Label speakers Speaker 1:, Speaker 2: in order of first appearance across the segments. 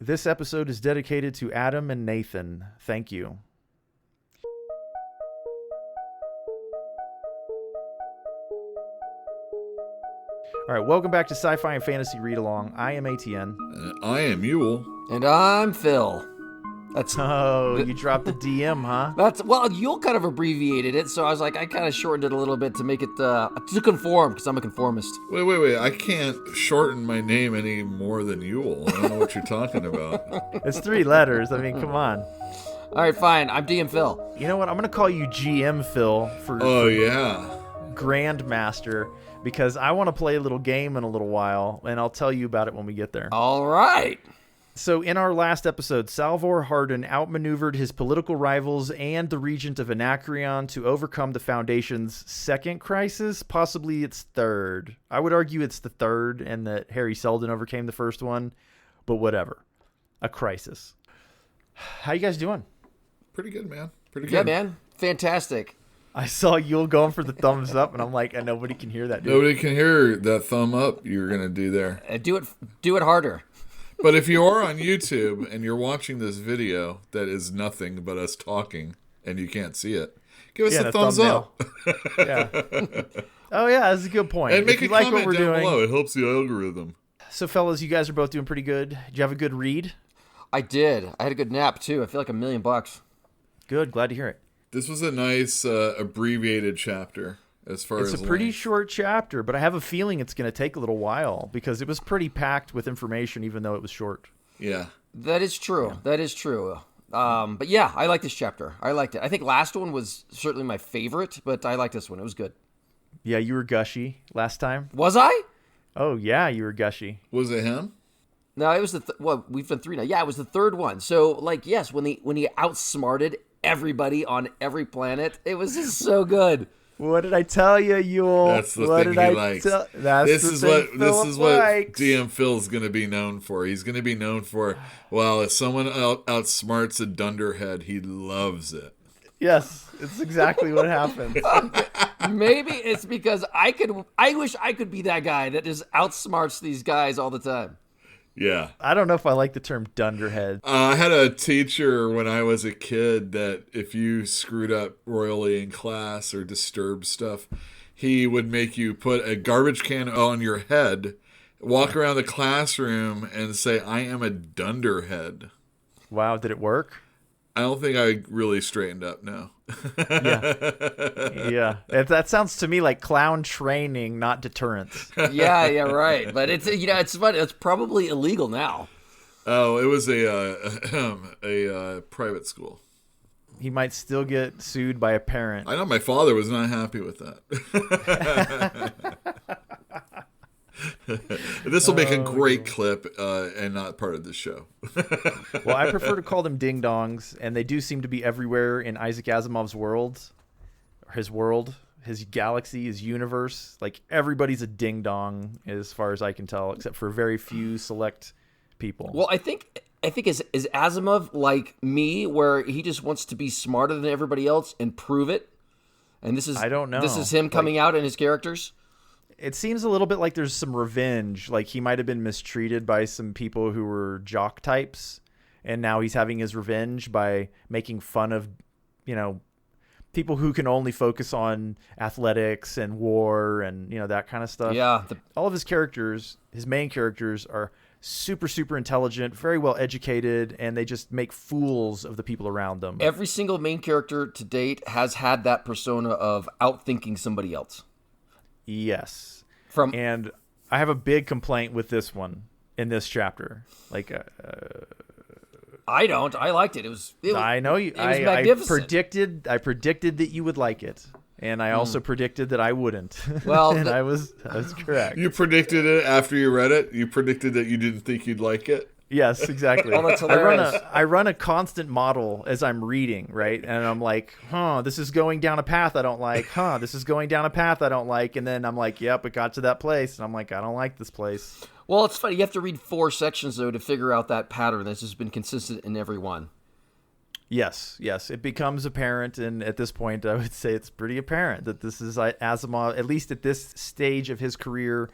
Speaker 1: This episode is dedicated to Adam and Nathan. Thank you. All right, welcome back to Sci-Fi and Fantasy Read-Along. I am ATN.
Speaker 2: I am Yule.
Speaker 3: And I'm Phil.
Speaker 1: You dropped the DM, huh?
Speaker 3: Well, Yule kind of abbreviated it, so I was like, I kind of shortened it a little bit to make it, to conform, because I'm a conformist.
Speaker 2: Wait. I can't shorten my name any more than Yule. I don't know what you're talking about.
Speaker 1: It's 3 letters. I mean, come on.
Speaker 3: All right, fine. I'm DM Phil.
Speaker 1: You know what? I'm going to call you GM Phil for Grandmaster, because I want to play a little game in a little while, and I'll tell you about it when we get there.
Speaker 3: All right.
Speaker 1: So in our last episode, Salvor Hardin outmaneuvered his political rivals and the regent of Anacreon to overcome the Foundation's second crisis, possibly its third. I would argue it's the third and that Harry Seldon overcame the first one, but whatever. A crisis. How you guys doing?
Speaker 2: Pretty good, man. Pretty good.
Speaker 3: Yeah, man. Fantastic.
Speaker 1: I saw Yule going for the thumbs up, and I'm like, nobody can hear that, dude.
Speaker 2: Nobody can hear that thumb up you're going to do there.
Speaker 3: Do it harder.
Speaker 2: But if you are on YouTube and you're watching this video that is nothing but us talking and you can't see it, give us a thumbs up.
Speaker 1: Yeah. Oh, yeah, that's a good point.
Speaker 2: And make a
Speaker 1: like
Speaker 2: comment
Speaker 1: what we're
Speaker 2: down
Speaker 1: doing,
Speaker 2: below. It helps the algorithm.
Speaker 1: So, fellas, you guys are both doing pretty good. Did you have a good read?
Speaker 3: I did. I had a good nap, too. I feel like $1 million.
Speaker 1: Good. Glad to hear it.
Speaker 2: This was a nice abbreviated chapter. It's a
Speaker 1: pretty short chapter, but I have a feeling it's going to take a little while because it was pretty packed with information, even though it was short.
Speaker 2: Yeah.
Speaker 3: That is true. Yeah. That is true. But yeah, I like this chapter. I liked it. I think last one was certainly my favorite, but I like this one. It was good.
Speaker 1: Yeah, you were gushy last time.
Speaker 3: Was I?
Speaker 1: Oh, yeah, you were gushy.
Speaker 2: Was it him?
Speaker 3: No, it was we've done 3 now. Yeah, it was the third one. So, yes, when he outsmarted everybody on every planet, it was just so good.
Speaker 1: What did I tell you, Yule?
Speaker 2: This is what DM Phil's going to be known for. He's going to be known for, if someone outsmarts a dunderhead, he loves it.
Speaker 1: Yes, it's exactly what happened.
Speaker 3: Maybe it's because I wish I could be that guy that just outsmarts these guys all the time.
Speaker 2: Yeah.
Speaker 1: I don't know if I like the term dunderhead.
Speaker 2: I had a teacher when I was a kid that if you screwed up royally in class or disturbed stuff, he would make you put a garbage can on your head, walk around the classroom, and say, "I am a dunderhead."
Speaker 1: Wow, did it work?
Speaker 2: I don't think I really straightened up, no.
Speaker 1: Yeah. That sounds to me like clown training, not deterrence.
Speaker 3: Yeah, right. But it's funny. It's probably illegal now.
Speaker 2: Oh, it was a private school.
Speaker 1: He might still get sued by a parent.
Speaker 2: I know my father was not happy with that. This will make a great clip and not part of the show.
Speaker 1: Well, I prefer to call them ding-dongs, and they do seem to be everywhere in Isaac Asimov's world, his galaxy, his universe. Like, everybody's a ding-dong as far as I can tell, except for very few select people.
Speaker 3: Well, I think is Asimov like me, where he just wants to be smarter than everybody else and prove it? And this is,
Speaker 1: I don't know.
Speaker 3: This is him coming out in his characters?
Speaker 1: It seems a little bit like there's some revenge. Like he might have been mistreated by some people who were jock types, and now he's having his revenge by making fun of, people who can only focus on athletics and war and, that kind of stuff.
Speaker 3: Yeah.
Speaker 1: All of his characters, his main characters, are super, super intelligent, very well educated, and they just make fools of the people around them.
Speaker 3: Every single main character to date has had that persona of outthinking somebody else.
Speaker 1: Yes. And I have a big complaint with this one in this chapter.
Speaker 3: I don't. I liked it.
Speaker 1: I know you.
Speaker 3: It was magnificent.
Speaker 1: I predicted that you would like it, and I also predicted that I wouldn't.
Speaker 3: Well,
Speaker 1: and I was correct.
Speaker 2: You predicted it after you read it. You predicted that you didn't think you'd like it.
Speaker 1: Yes, exactly.
Speaker 3: Oh, that's hilarious.
Speaker 1: I run a constant model as I'm reading, right? And I'm like, this is going down a path I don't like. This is going down a path I don't like. And then I'm like, yep, it got to that place. And I'm like, I don't like this place.
Speaker 3: Well, it's funny. You have to read 4 sections, though, to figure out that pattern that's just been consistent in every one.
Speaker 1: Yes. It becomes apparent. And at this point, I would say it's pretty apparent that this is Asimov, at least at this stage of his career,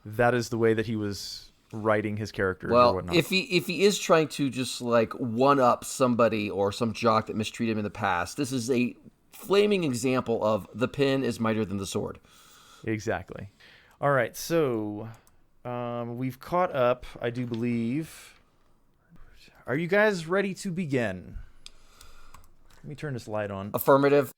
Speaker 1: that is the way that he was writing his characters or
Speaker 3: Well,
Speaker 1: whatnot.
Speaker 3: if he is trying to just like one up somebody or some jock that mistreated him in the past, this is a flaming example of the pen is mightier than the sword.
Speaker 1: Exactly. All right, so we've caught up, I do believe. Are you guys ready to begin? Let me turn this light on.
Speaker 3: Affirmative.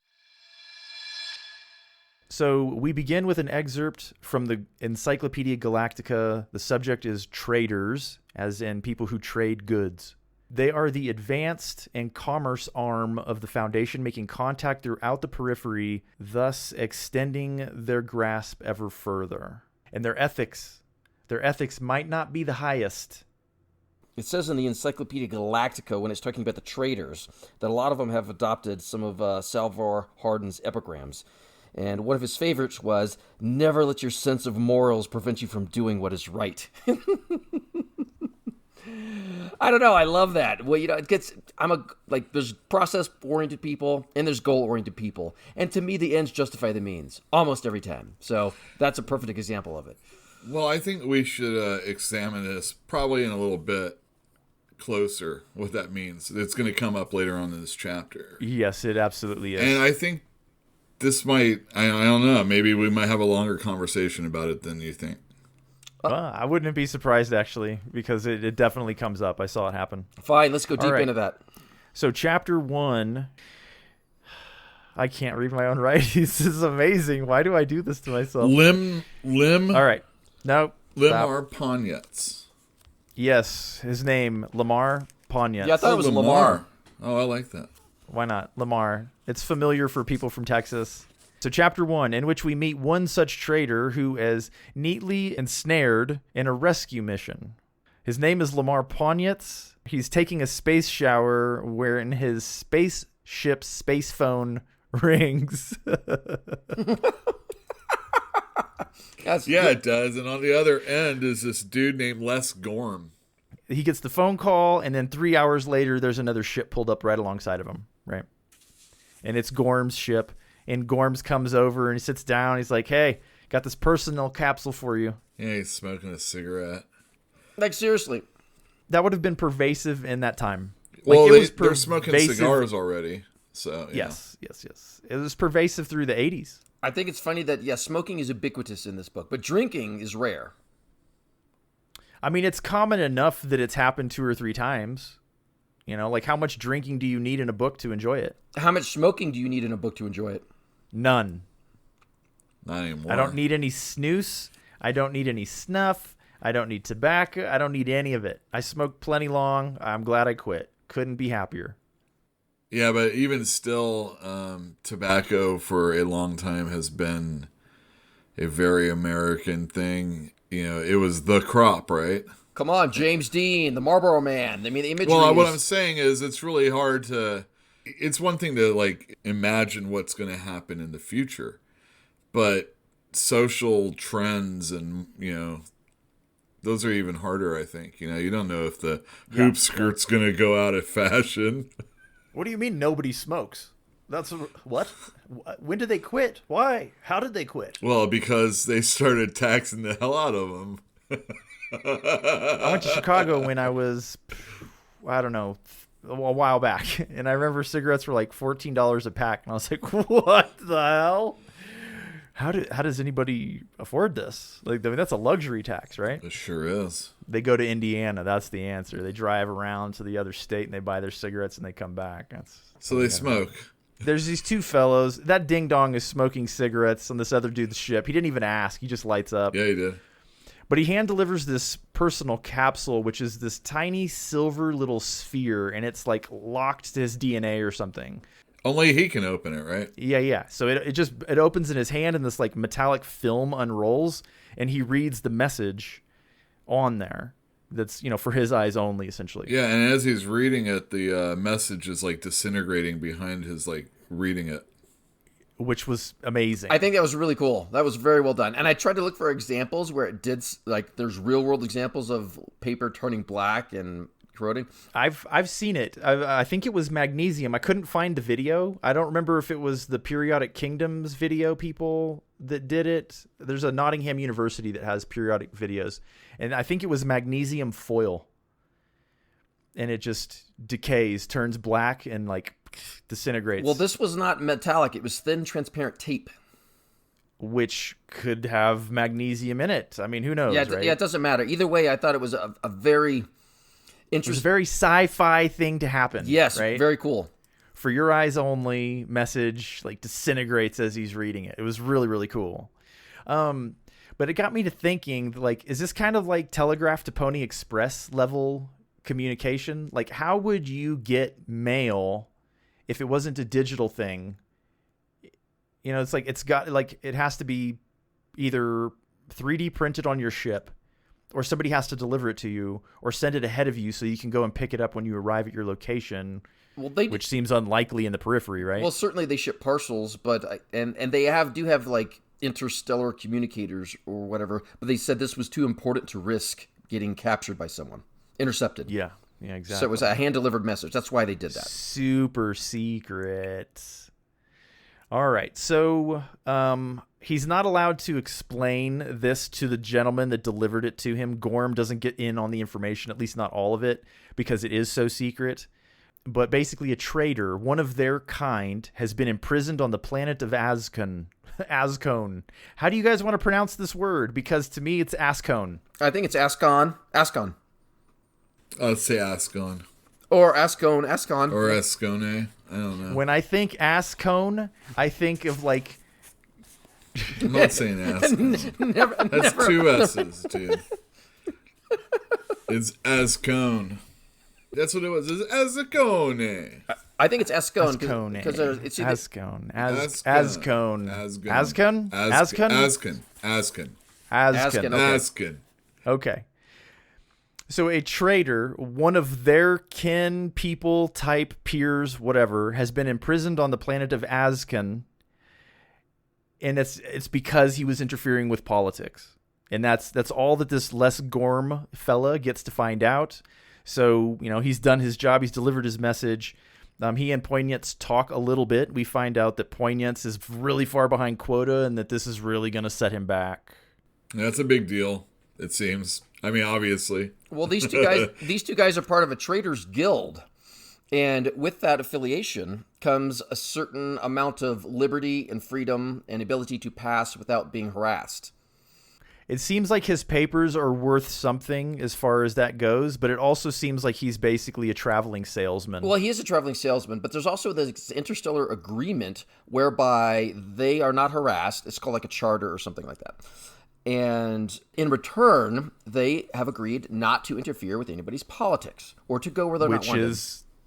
Speaker 1: So we begin with an excerpt from the Encyclopedia Galactica. The subject is traders, as in people who trade goods. They are the advanced and commerce arm of the Foundation, making contact throughout the periphery, thus extending their grasp ever further. And their ethics might not be the highest.
Speaker 3: It says in the Encyclopedia Galactica, when it's talking about the traders, that a lot of them have adopted some of Salvor Hardin's epigrams. And one of his favorites was, "Never let your sense of morals prevent you from doing what is right." I don't know. I love that. Well, there's process-oriented people and there's goal-oriented people. And to me, the ends justify the means almost every time. So that's a perfect example of it.
Speaker 2: Well, I think we should examine this probably in a little bit closer, what that means. It's going to come up later on in this chapter.
Speaker 1: Yes, it absolutely is.
Speaker 2: And I think this might, I don't know, maybe we might have a longer conversation about it than you think.
Speaker 1: I wouldn't be surprised, actually, because it definitely comes up. I saw it happen.
Speaker 3: Fine, let's go deep into that.
Speaker 1: So chapter 1, I can't read my own writing. This is amazing. Why do I do this to myself?
Speaker 2: All
Speaker 1: right. No.
Speaker 2: Limmar Ponyets.
Speaker 1: Yes, his name, Limmar Ponyets.
Speaker 3: Yeah, I thought it was Lamar.
Speaker 2: Oh, I like that.
Speaker 1: Why not? Limmar. It's familiar for people from Texas. So chapter 1, in which we meet one such trader who is neatly ensnared in a rescue mission. His name is Limmar Ponyets. He's taking a space shower wherein his spaceship's space phone rings.
Speaker 2: Yeah, it does. And on the other end is this dude named Les Gorm.
Speaker 1: He gets the phone call, and then 3 hours later, there's another ship pulled up right alongside of him, right? And it's Gorm's ship. And Gorms comes over and he sits down. He's like, "Hey, got this personal capsule for you."
Speaker 2: Yeah, he's smoking a cigarette.
Speaker 3: Like, seriously.
Speaker 1: That would have been pervasive in that time.
Speaker 2: Well,
Speaker 1: Like,
Speaker 2: they're smoking cigars already. So yeah.
Speaker 1: Yes. It was pervasive through the 80s.
Speaker 3: I think it's funny that, smoking is ubiquitous in this book, but drinking is rare.
Speaker 1: I mean, it's common enough that it's happened 2 or 3 times. You know, like how much drinking do you need in a book to enjoy it?
Speaker 3: How much smoking do you need in a book to enjoy it?
Speaker 1: None.
Speaker 2: Not anymore.
Speaker 1: I don't need any snooze. I don't need any snuff. I don't need tobacco. I don't need any of it. I smoked plenty long. I'm glad I quit. Couldn't be happier.
Speaker 2: Yeah, but even still, tobacco for a long time has been a very American thing. You know, it was the crop, right?
Speaker 3: Come on, James Dean, the Marlboro Man. I mean, the imagery
Speaker 2: what I'm saying is it's really hard to... It's one thing to, like, imagine what's going to happen in the future. But social trends and, you know, those are even harder, I think. You know, you don't know if the hoop skirt's going to go out of fashion.
Speaker 1: What do you mean nobody smokes? That's what? When did they quit? Why? How did they quit?
Speaker 2: Well, because they started taxing the hell out of them.
Speaker 1: I went to Chicago when I was, I don't know, a while back. And I remember cigarettes were like $14 a pack. And I was like, what the hell? How does anybody afford this? Like, I mean, that's a luxury tax, right?
Speaker 2: It sure is.
Speaker 1: They go to Indiana. That's the answer. They drive around to the other state and they buy their cigarettes and they come back.
Speaker 2: So they smoke.
Speaker 1: There's these 2 fellows. That ding dong is smoking cigarettes on this other dude's ship. He didn't even ask. He just lights up.
Speaker 2: Yeah, he did.
Speaker 1: But he hand delivers this personal capsule, which is this tiny silver little sphere, and it's like locked to his DNA or something.
Speaker 2: Only he can open it, right?
Speaker 1: Yeah. So it opens in his hand, and this like metallic film unrolls, and he reads the message on there. That's, you know, for his eyes only, essentially.
Speaker 2: Yeah, and as he's reading it, the message is like disintegrating behind his like reading it.
Speaker 1: Which was amazing.
Speaker 3: I think that was really cool. That was very well done. And I tried to look for examples where it did, like, there's real world examples of paper turning black and corroding?
Speaker 1: I've seen it. I think it was magnesium. I couldn't find the video. I don't remember if it was the Periodic Kingdoms video people that did it. There's a Nottingham University that has periodic videos, and I think it was magnesium foil. And it just decays, turns black, and like disintegrates.
Speaker 3: Well, this was not metallic. It was thin, transparent tape.
Speaker 1: Which could have magnesium in it. I mean, who knows, right?
Speaker 3: Yeah, it doesn't matter. Either way, I thought it was a very
Speaker 1: It was a very sci-fi thing to happen.
Speaker 3: Yes,
Speaker 1: right?
Speaker 3: Very cool.
Speaker 1: For your eyes only, message like disintegrates as he's reading it. It was really, really cool. But it got me to thinking, like, is this kind of like Telegraph to Pony Express level communication? Like, how would you get mail if it wasn't a digital thing? You know, it's like it has to be either 3D printed on your ship, or somebody has to deliver it to you, or send it ahead of you so you can go and pick it up when you arrive at your location. Well, which seems unlikely in the periphery, right?
Speaker 3: Well, certainly they ship parcels, but and they do have like interstellar communicators or whatever. But they said this was too important to risk getting captured by someone, intercepted.
Speaker 1: Yeah, exactly.
Speaker 3: So it was a hand delivered message. That's why they did that.
Speaker 1: Super secret. All right, so he's not allowed to explain this to the gentleman that delivered it to him. Gorm doesn't get in on the information, at least not all of it, because it is so secret. But basically a traitor, one of their kind, has been imprisoned on the planet of Azcon. Azcon. How do you guys want to pronounce this word? Because to me, it's Ascon.
Speaker 3: I think it's Ascon. Ascon.
Speaker 2: Let's say Ascon.
Speaker 3: Or Ascon. Ascon.
Speaker 2: Or Ascone. I don't know.
Speaker 1: When I think Ascon, I think of like...
Speaker 2: I'm not saying Ascon. That's never. 2 S's, dude. It's Ascone. That's what it was. It's Ascone.
Speaker 3: I think it's Ascone.
Speaker 1: Ascone.
Speaker 3: Because it's either...
Speaker 1: Ascone. Ascone.
Speaker 2: Ascon.
Speaker 1: Okay. So a traitor, one of their kin, people, type, peers, whatever, has been imprisoned on the planet of Azcon, and it's because he was interfering with politics. And that's all that this Les Gorm fella gets to find out. So, you know, he's done his job. He's delivered his message. He and Ponyets talk a little bit. We find out that Ponyets is really far behind quota and that this is really going to set him back.
Speaker 2: That's a big deal, it seems. I mean, obviously.
Speaker 3: Well, these two guys are part of a traders guild. And with that affiliation comes a certain amount of liberty and freedom and ability to pass without being harassed.
Speaker 1: It seems like his papers are worth something as far as that goes, but it also seems like he's basically a traveling salesman.
Speaker 3: Well, he is a traveling salesman, but there's also this interstellar agreement whereby they are not harassed. It's called like a charter or something like that. And in return, they have agreed not to interfere with anybody's politics or to go where they're not wanted.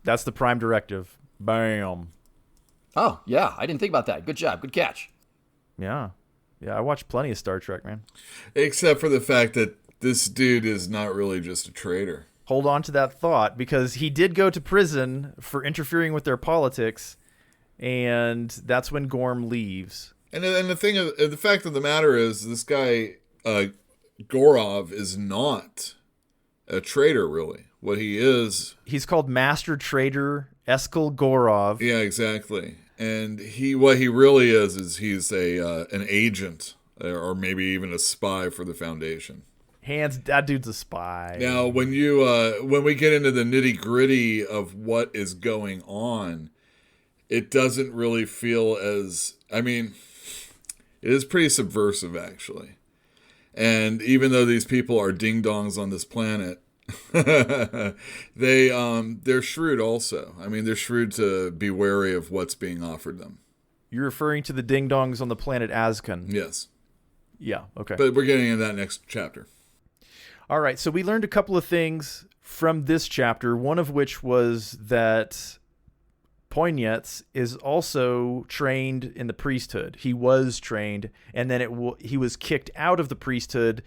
Speaker 1: That's the prime directive. Bam.
Speaker 3: Oh, yeah. I didn't think about that. Good job. Good catch.
Speaker 1: Yeah. Yeah, I watched plenty of Star Trek, man.
Speaker 2: Except for the fact that this dude is not really just a traitor.
Speaker 1: Hold on to that thought, because he did go to prison for interfering with their politics, and that's when Gorm leaves.
Speaker 2: And the fact of the matter is, this guy, Gorov, is not a traitor, really. What he is...
Speaker 1: He's called Master Trader Eskil Gorov.
Speaker 2: Yeah, exactly. And what he really is he's an agent, or maybe even a spy for the Foundation.
Speaker 1: That dude's a spy.
Speaker 2: Now, when we get into the nitty gritty of what is going on, it doesn't really feel as, I mean, it is pretty subversive, actually. And even though these people are ding-dongs on this planet, they're shrewd also. I mean, they're shrewd to be wary of what's being offered them.
Speaker 1: You're referring to the ding-dongs on the planet Azcon.
Speaker 2: Yes.
Speaker 1: Yeah, okay.
Speaker 2: But we're getting into that next chapter.
Speaker 1: All right, so we learned a couple of things from this chapter, one of which was that Ponyets is also trained in the priesthood. He was trained, and then he was kicked out of the priesthood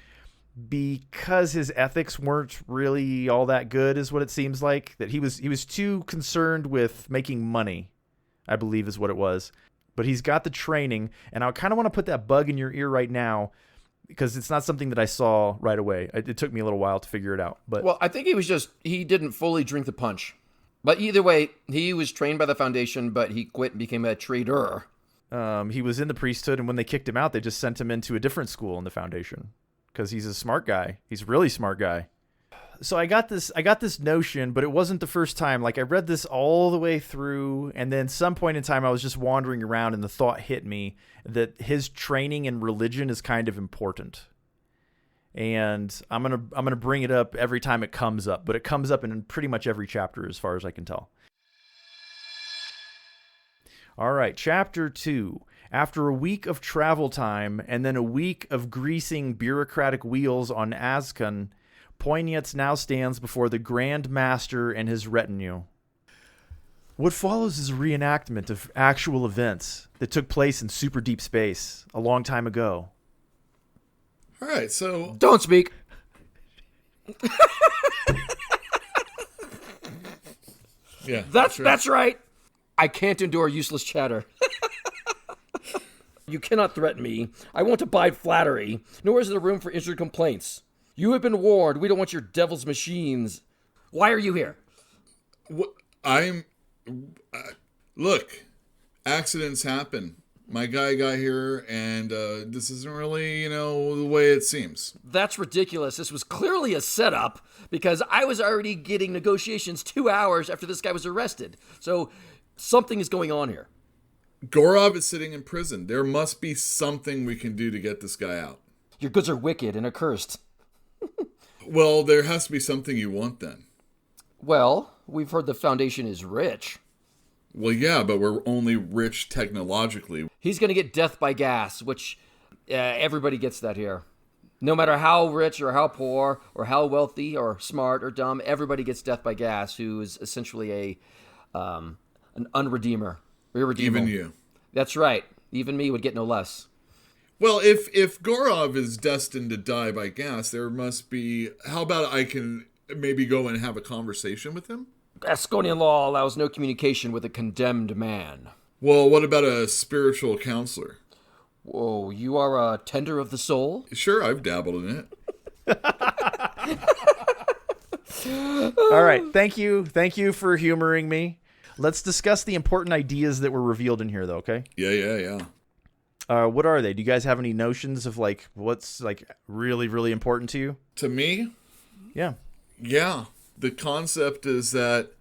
Speaker 1: because his ethics weren't really all that good, is what it seems like. That he was too concerned with making money, I believe is what it was. But he's got the training, and I kind of want to put that bug in your ear right now. because it's not something that I saw right away. It took me a little while to figure it out. But
Speaker 3: Well, I think he didn't fully drink the punch. But either way, he was trained by the Foundation, but he quit and became a trader.
Speaker 1: he was in the priesthood, and when they kicked him out, they just sent him into a different school in the Foundation because he's a smart guy. He's a really smart guy. So I got this notion, but it wasn't the first time. Like, I read this all the way through, and then some point in time I was just wandering around and the thought hit me that his training in religion is kind of important. And I'm going to bring it up every time it comes up, but it comes up in pretty much every chapter as far as I can tell. All right, chapter 2. After a week of travel time and then a week of greasing bureaucratic wheels on Azkan, Ponyets now stands before the Grand Master and his retinue. What follows is a reenactment of actual events that took place in super deep space a long time ago.
Speaker 2: All right, so
Speaker 3: Don't speak.
Speaker 2: yeah,
Speaker 3: That's right. I can't endure useless chatter. You cannot threaten me. I won't abide flattery, nor is there room for injured complaints. You have been warned. We don't want your devil's machines. Why are you here?
Speaker 2: Look, accidents happen. My guy got here, and this isn't really, the way it seems.
Speaker 3: That's ridiculous. This was clearly a setup because I was already getting negotiations 2 hours after this guy was arrested. So something is going on here.
Speaker 2: Gorov is sitting in prison. There must be something we can do to get this guy out.
Speaker 3: Your goods are wicked and accursed.
Speaker 2: Well, there has to be something you want then.
Speaker 3: Well, we've heard the Foundation is rich.
Speaker 2: Well, yeah, but we're only rich technologically.
Speaker 3: He's going to get death by gas, which everybody gets that here. No matter how rich or how poor or how wealthy or smart or dumb, everybody gets death by gas, who is essentially an unredeemer. Irredeemable.
Speaker 2: Even you.
Speaker 3: That's right. Even me would get no less.
Speaker 2: Well, if Gorov is destined to die by gas, there must be... How about I can maybe go and have a conversation with him?
Speaker 3: Asconian law allows no communication with a condemned man.
Speaker 2: Well, what about a spiritual counselor?
Speaker 3: Whoa, you are a tender of the soul?
Speaker 2: Sure, I've dabbled in it.
Speaker 1: All right, thank you for humoring me. Let's discuss the important ideas that were revealed in here, though, okay?
Speaker 2: Yeah.
Speaker 1: What are they? Do you guys have any notions of, like, what's, like, really, really important to you?
Speaker 2: To me?
Speaker 1: Yeah.
Speaker 2: Yeah. The concept is that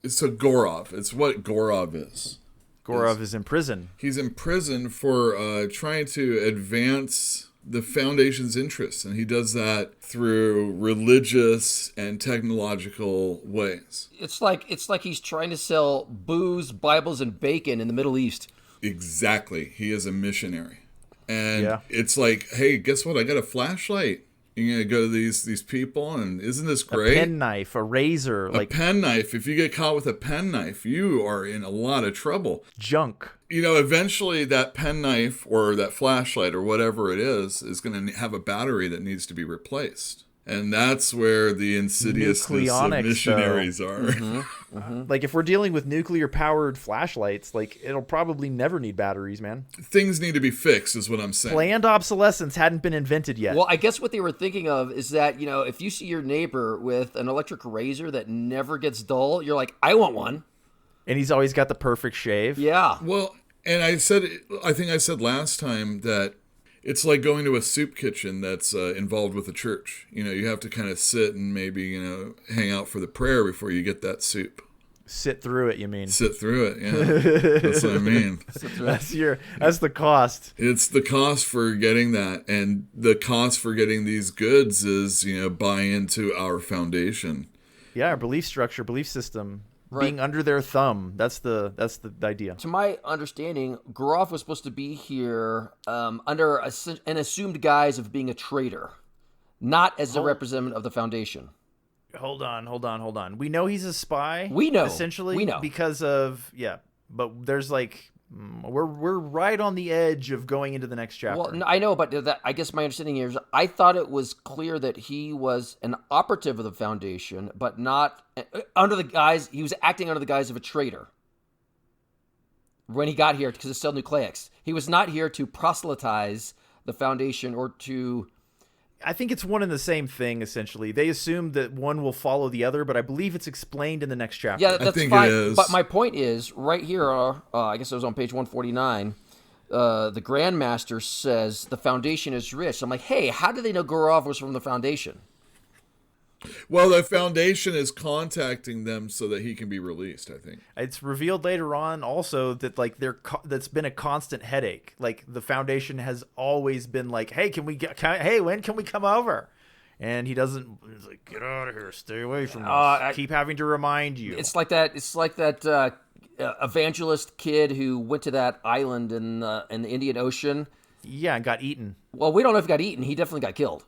Speaker 2: it's a Gorov. It's what Gorov is.
Speaker 1: Gorov is in prison.
Speaker 2: He's in prison for trying to advance the Foundation's interests, and he does that through religious and technological ways.
Speaker 3: It's like he's trying to sell booze, Bibles, and bacon in the Middle East.
Speaker 2: Exactly. He is a missionary. And
Speaker 1: Yeah.
Speaker 2: It's like, hey, guess what? I got a flashlight. You're going to go to these people, and isn't this great?
Speaker 1: A penknife, a razor,
Speaker 2: A penknife. If you get caught with a penknife, you are in a lot of trouble.
Speaker 1: junk.
Speaker 2: Eventually that penknife or that flashlight or whatever it is going to have a battery that needs to be replaced. And that's where the insidiousness of
Speaker 1: Nucleonics,
Speaker 2: missionaries are.
Speaker 3: Mm-hmm.
Speaker 1: Like, if we're dealing with nuclear-powered flashlights, like, it'll probably never need batteries, man.
Speaker 2: Things need to be fixed is what I'm saying.
Speaker 1: Planned obsolescence hadn't been invented yet.
Speaker 3: Well, I guess what they were thinking of is that, if you see your neighbor with an electric razor that never gets dull, you're like, I want one.
Speaker 1: And he's always got the perfect shave.
Speaker 3: Yeah.
Speaker 2: Well, and I think I said last time that it's like going to a soup kitchen that's involved with a church. You have to kind of sit and maybe, hang out for the prayer before you get that soup.
Speaker 1: Sit through it, you mean?
Speaker 2: Sit through it, yeah. That's what I mean.
Speaker 1: That's the cost.
Speaker 2: It's the cost for getting that. And the cost for getting these goods is, buy into our foundation.
Speaker 1: Yeah, our belief structure, belief system.
Speaker 3: Right.
Speaker 1: Being under their thumb. That's the idea.
Speaker 3: To my understanding, Gorov was supposed to be here under an assumed guise of being a traitor, not as a representative of the Foundation.
Speaker 1: Hold on. We know he's a spy.
Speaker 3: We know.
Speaker 1: Essentially.
Speaker 3: We know.
Speaker 1: Because of, but there's like, we're right on the edge of going into the next chapter.
Speaker 3: Well, I know, but I guess my understanding here is I thought it was clear that he was an operative of the Foundation, but not he was acting under the guise of a traitor when he got here because of cell nucleics. He was not here to proselytize the Foundation or to...
Speaker 1: I think it's one and the same thing, essentially. They assume that one will follow the other, but I believe it's explained in the next chapter.
Speaker 3: Yeah, that's
Speaker 2: think
Speaker 3: fine.
Speaker 2: it is.
Speaker 3: But my point is, right here, I guess it was on page 149, the Grandmaster says the Foundation is rich. I'm like, hey, how do they know Gorov was from the Foundation?
Speaker 2: Well, the Foundation is contacting them so that he can be released, I think.
Speaker 1: It's revealed later on also that like that's been a constant headache. Like the Foundation has always been like, "Hey, hey, when can we come over?" And he doesn't. He's like, "Get out of here, stay away from us." Keep having to remind you.
Speaker 3: It's like that evangelist kid who went to that island in the Indian Ocean.
Speaker 1: Yeah, and got eaten.
Speaker 3: Well, we don't know if he got eaten. He definitely got killed.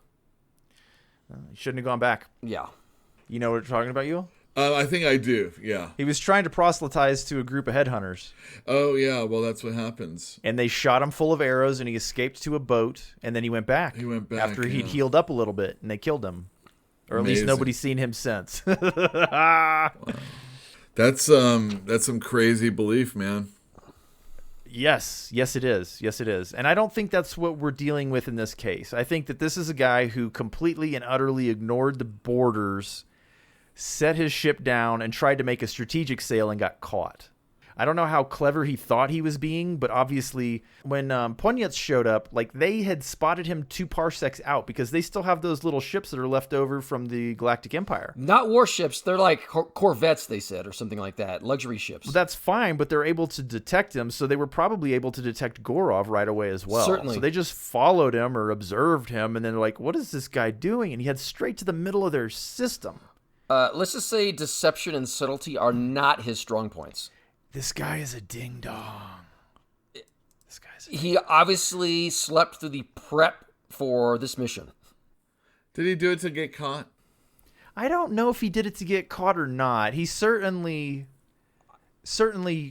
Speaker 1: He shouldn't have gone back.
Speaker 3: Yeah.
Speaker 1: You know what we're talking about, Yul?
Speaker 2: I think I do, yeah.
Speaker 1: He was trying to proselytize to a group of headhunters.
Speaker 2: Oh, yeah, well, that's what happens.
Speaker 1: And they shot him full of arrows, and he escaped to a boat, and then he went back.
Speaker 2: He went back,
Speaker 1: after he'd healed up a little bit, and they killed him. Or at least nobody's seen him since.
Speaker 2: Wow. That's some crazy belief, man.
Speaker 1: Yes, it is. And I don't think that's what we're dealing with in this case. I think that this is a guy who completely and utterly ignored the borders, set his ship down, and tried to make a strategic sail and got caught. I don't know how clever he thought he was being, but obviously when Ponyets showed up, like they had spotted him 2 parsecs out because they still have those little ships that are left over from the Galactic Empire.
Speaker 3: Not warships. They're like corvettes, they said, or something like that. Luxury ships.
Speaker 1: Well, that's fine, but they're able to detect him, so they were probably able to detect Gorov right away as well.
Speaker 3: Certainly.
Speaker 1: So they just followed him or observed him, and then they're like, what is this guy doing? And he heads straight to the middle of their system.
Speaker 3: Let's just say deception and subtlety are not his strong points.
Speaker 1: This guy is a ding-dong.
Speaker 3: He obviously slept through the prep for this mission.
Speaker 2: Did he do it to get caught?
Speaker 1: I don't know if he did it to get caught or not. He certainly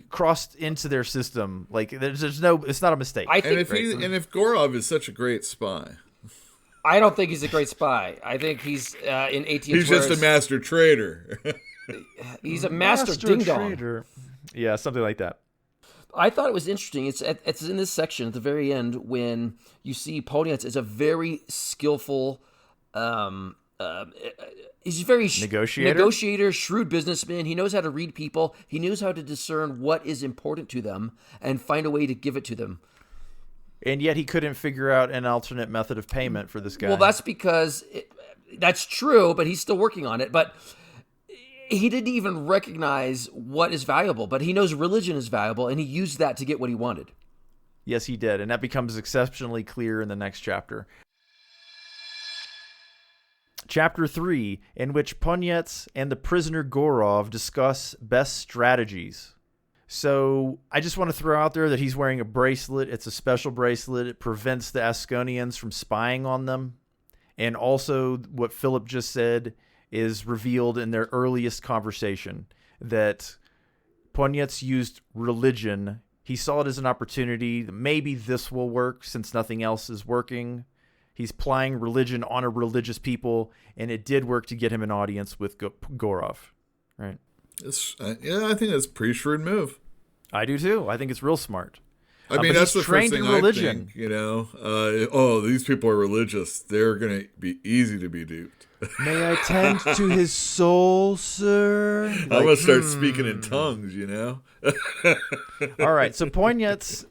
Speaker 1: crossed into their system. Like there's no, it's not a mistake.
Speaker 3: I think,
Speaker 2: if Gorov is such a great spy,
Speaker 3: I don't think he's a great spy. I think he's in 18th.
Speaker 2: He's just a master trader.
Speaker 3: He's a master ding-dong.
Speaker 1: Trader. Yeah, something like that.
Speaker 3: I thought it was interesting. It's in this section at the very end when you see Ponyets is a very skillful, he's a very negotiator, shrewd businessman. He knows how to read people. He knows how to discern what is important to them and find a way to give it to them.
Speaker 1: And yet he couldn't figure out an alternate method of payment for this guy.
Speaker 3: Well, that's because that's true, but he's still working on it. But he didn't even recognize what is valuable, but he knows religion is valuable, and he used that to get what he wanted.
Speaker 1: Yes, he did, and that becomes exceptionally clear in the next chapter. Chapter 3, in which Ponyets and the prisoner Gorov discuss best strategies. So I just want to throw out there that he's wearing a bracelet. It's a special bracelet. It prevents the Asconians from spying on them. And also what Philip just said is revealed in their earliest conversation, that Ponyets used religion. He saw it as an opportunity. Maybe this will work since nothing else is working. He's plying religion on a religious people, and it did work to get him an audience with Gorov, right?
Speaker 2: Yeah, I think that's a pretty shrewd move.
Speaker 1: I do too. I think it's real smart.
Speaker 2: I mean, that's the first thing I think, you know. These people are religious. They're going to be easy to be duped.
Speaker 1: May I tend to his soul, sir?
Speaker 2: I'm going to start speaking in tongues, you know?
Speaker 1: All right, so Ponyets'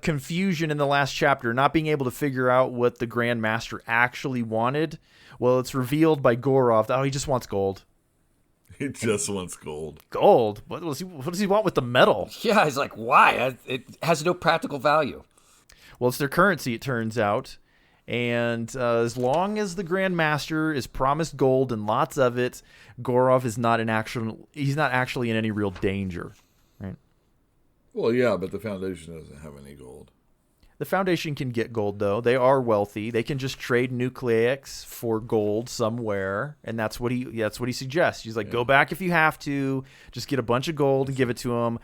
Speaker 1: confusion in the last chapter, not being able to figure out what the Grand Master actually wanted, well, it's revealed by Gorov that, he just wants gold.
Speaker 2: He just wants gold.
Speaker 1: Gold? What does he want with the metal?
Speaker 3: Yeah, he's like, why? It has no practical value.
Speaker 1: Well, it's their currency, it turns out. And as long as the Grand Master is promised gold and lots of it, Gorov is not he's not actually in any real danger, right?
Speaker 2: Well, yeah, but the Foundation doesn't have any gold.
Speaker 1: The Foundation can get gold, though. They are wealthy. They can just trade nucleics for gold somewhere, and that's what he suggests. He's like, go back if you have to. Just get a bunch of gold and give it to him.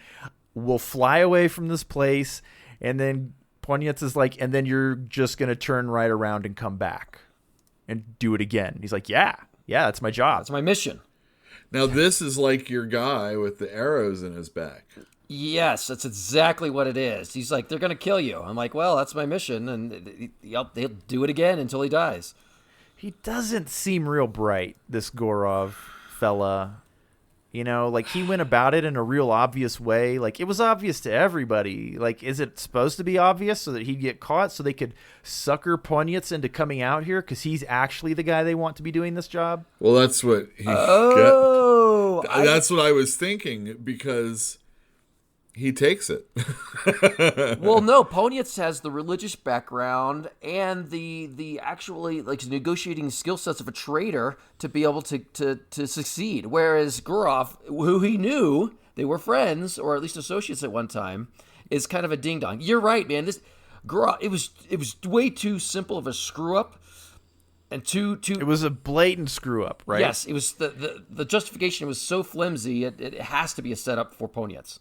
Speaker 1: We'll fly away from this place, and then Ponyets is like, and then you're just going to turn right around and come back and do it again. He's like, yeah, that's my job.
Speaker 3: That's my mission.
Speaker 2: Now, this is like your guy with the arrows in his back.
Speaker 3: Yes, that's exactly what it is. He's like, they're going to kill you. I'm like, well, that's my mission, and they'll do it again until he dies.
Speaker 1: He doesn't seem real bright, this Gorov fella. You know, like, he went about it in a real obvious way. Like, it was obvious to everybody. Like, is it supposed to be obvious so that he'd get caught so they could sucker Ponyets into coming out here because he's actually the guy they want to be doing this job?
Speaker 2: Well, that's what he that's what I was thinking, because he takes it.
Speaker 3: Well, no, Ponyets has the religious background and the actually like negotiating skill sets of a trader to be able to succeed. Whereas Gurov, who he knew, they were friends or at least associates at one time, is kind of a ding dong. You're right, man. This Gurov, it was way too simple of a screw up. And it
Speaker 1: was a blatant screw up, right?
Speaker 3: Yes, it was the justification was so flimsy. It has to be a setup for Ponyets.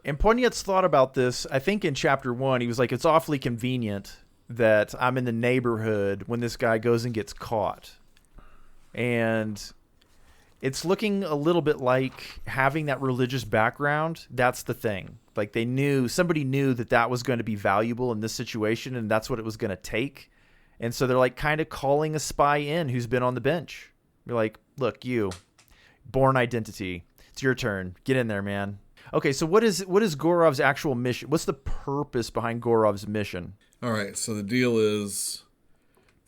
Speaker 1: And Ponyets thought about this, I think in chapter 1. He was like, it's awfully convenient that I'm in the neighborhood when this guy goes and gets caught. And it's looking a little bit like having that religious background. That's the thing. Like, somebody knew that was going to be valuable in this situation, and that's what it was going to take. And so they're like kind of calling a spy in who's been on the bench. You're like, look, Born Identity. It's your turn. Get in there, man. Okay, so what is Gorov's actual mission? What's the purpose behind Gorov's mission?
Speaker 2: All right, so the deal is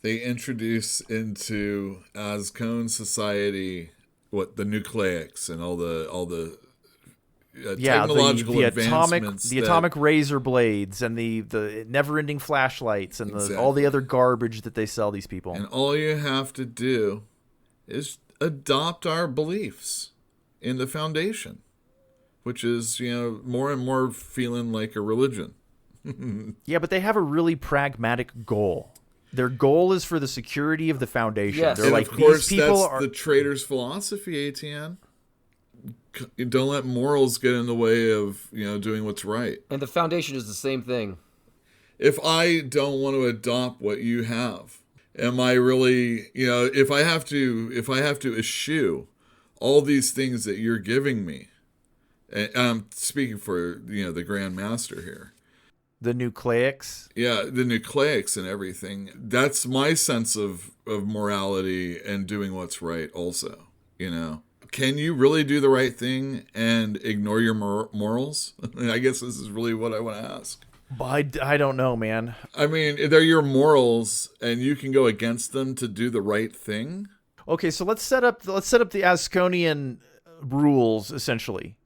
Speaker 2: they introduce into Azcone society the nucleics and all the technological advancements,
Speaker 1: the atomic razor blades and the never-ending flashlights and all the other garbage that they sell these people.
Speaker 2: And all you have to do is adopt our beliefs in the Foundation, which is, more and more feeling like a religion.
Speaker 1: Yeah, but they have a really pragmatic goal. Their goal is for the security of the Foundation.
Speaker 3: Yes.
Speaker 1: They're
Speaker 2: And
Speaker 1: like,
Speaker 2: of course,
Speaker 1: these people
Speaker 2: that's the trader's philosophy, ATN. Don't let morals get in the way of, doing what's right.
Speaker 3: And the Foundation is the same thing.
Speaker 2: If I don't want to adopt what you have, am I really, if I have to eschew all these things that you're giving me, and I'm speaking for, the Grand Master here.
Speaker 1: The nucleics.
Speaker 2: Yeah, the nucleics and everything. That's my sense of morality and doing what's right also, Can you really do the right thing and ignore your morals? I guess this is really what I want to ask.
Speaker 1: But I don't know, man.
Speaker 2: I mean, they're your morals and you can go against them to do the right thing?
Speaker 1: Okay, so let's set up the Azconian rules, essentially.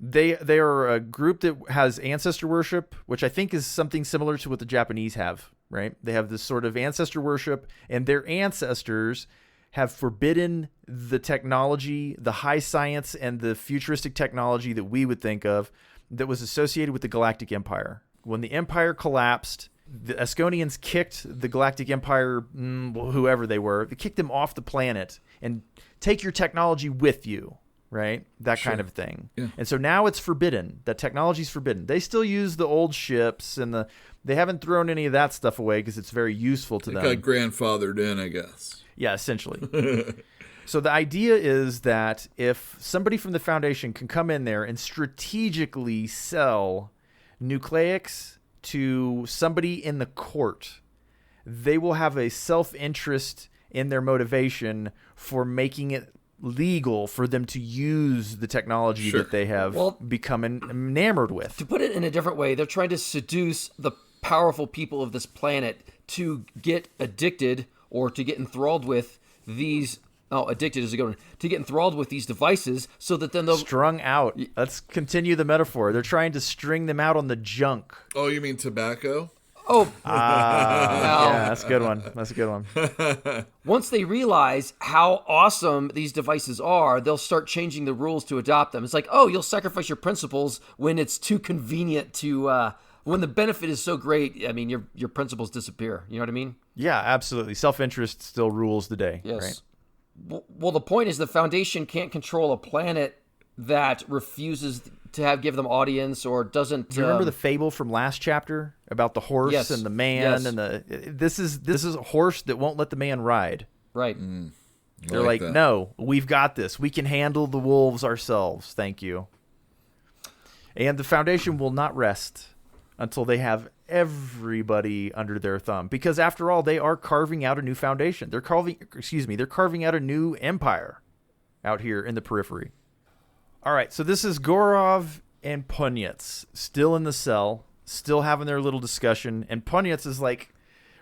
Speaker 1: They are a group that has ancestor worship, which I think is something similar to what the Japanese have, right? They have this sort of ancestor worship, and their ancestors have forbidden the technology, the high science, and the futuristic technology that we would think of that was associated with the Galactic Empire. When the Empire collapsed, the Azconians kicked the Galactic Empire, whoever they were, they kicked them off the planet and take your technology with you. Right? That kind of thing.
Speaker 2: Yeah.
Speaker 1: And so now it's forbidden. That technology's forbidden. They still use the old ships and they haven't thrown any of that stuff away because it's very useful to them.
Speaker 2: Got grandfathered in, I guess.
Speaker 1: Yeah, essentially. So the idea is that if somebody from the Foundation can come in there and strategically sell nucleics to somebody in the court, they will have a self-interest in their motivation for making it legal for them to use the technology that they have become enamored with.
Speaker 3: To put it in a different way, they're trying to seduce the powerful people of this planet to get addicted or to get enthralled with these. Oh, addicted is a good one. To get enthralled with these devices so that then they'll.
Speaker 1: Strung out. Let's continue the metaphor. They're trying to string them out on the junk.
Speaker 2: Oh, you mean tobacco?
Speaker 3: Oh,
Speaker 1: yeah, that's a good one. That's a good one.
Speaker 3: Once they realize how awesome these devices are, they'll start changing the rules to adopt them. It's like, oh, you'll sacrifice your principles when it's too convenient to, when the benefit is so great. I mean, your principles disappear. You know what I mean?
Speaker 1: Yeah, absolutely. Self-interest still rules the day.
Speaker 3: Yes.
Speaker 1: Right?
Speaker 3: Well, the point is the Foundation can't control a planet that refuses to give them audience or doesn't.
Speaker 1: Do you remember the fable from last chapter about the horse and the man and this is a horse that won't let the man ride.
Speaker 3: Right.
Speaker 1: They're like,
Speaker 2: that.
Speaker 1: no, we've got this. We can handle the wolves ourselves. Thank you. And the Foundation will not rest until they have everybody under their thumb. Because after all, they are carving out a new Foundation. They're carving out a new empire out here in the periphery. All right, so this is Gorov and Ponyets still in the cell, still having their little discussion. And Ponyets is like,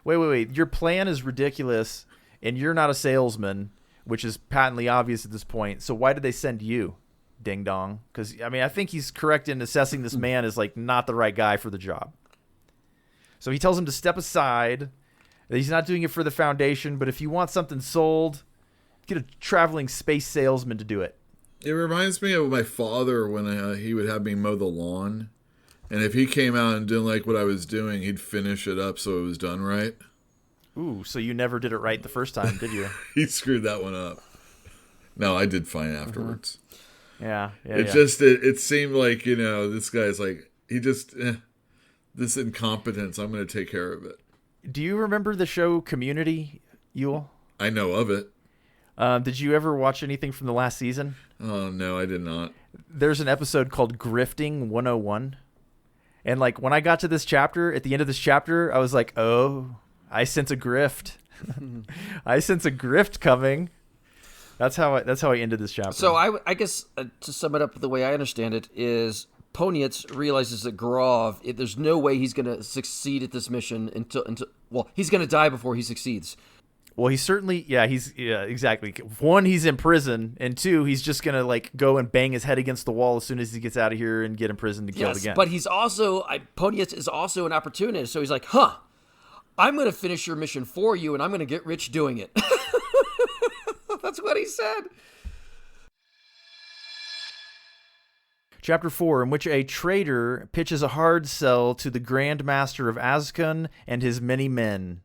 Speaker 1: wait. Your plan is ridiculous, and you're not a salesman, which is patently obvious at this point. So why did they send you, ding dong? Because, I mean, I think he's correct in assessing this man as, like, not the right guy for the job. So he tells him to step aside. He's not doing it for the Foundation, but if you want something sold, get a traveling space salesman to do it.
Speaker 2: It reminds me of my father when he would have me mow the lawn. And if he came out and didn't like what I was doing, he'd finish it up so it was done right.
Speaker 1: Ooh, so you never did it right the first time, did you?
Speaker 2: He screwed that one up. No, I did fine afterwards.
Speaker 1: Yeah.
Speaker 2: It seemed like, this guy's like, this incompetence, I'm going to take care of it.
Speaker 1: Do you remember the show Community, Yule?
Speaker 2: I know of it.
Speaker 1: Did you ever watch anything from the last season?
Speaker 2: Oh, no, I did not.
Speaker 1: There's an episode called Grifting 101. And, like, when I got to this chapter, at the end of this chapter, I was like, oh, I sense a grift. I sense a grift coming. That's how I ended this chapter.
Speaker 3: So I guess to sum it up, the way I understand it is Ponyets realizes that Grov, there's no way he's going to succeed at this mission until he's going to die before he succeeds.
Speaker 1: Well, he's certainly, exactly. One, he's in prison, and two, he's just going to, like, go and bang his head against the wall as soon as he gets out of here and get in prison to killed again.
Speaker 3: But he's also, Ponyets is also an opportunist, so he's like, I'm going to finish your mission for you, and I'm going to get rich doing it. That's what he said.
Speaker 1: Chapter 4, in which a traitor pitches a hard sell to the Grand Master of Azkun and his many men.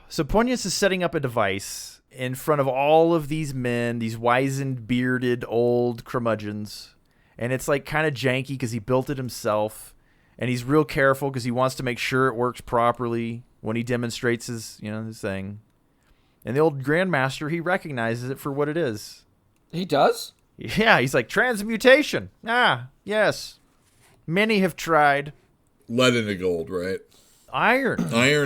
Speaker 1: So Ponyets is setting up a device in front of all of these men, these wizened, bearded, old curmudgeons. And it's like kind of janky because he built it himself. And he's real careful because he wants to make sure it works properly when he demonstrates his thing. And the old Grandmaster, he recognizes it for what it is.
Speaker 3: He does?
Speaker 1: Yeah, he's like, transmutation. Ah, yes. Many have tried.
Speaker 2: Lead into gold, right?
Speaker 1: Iron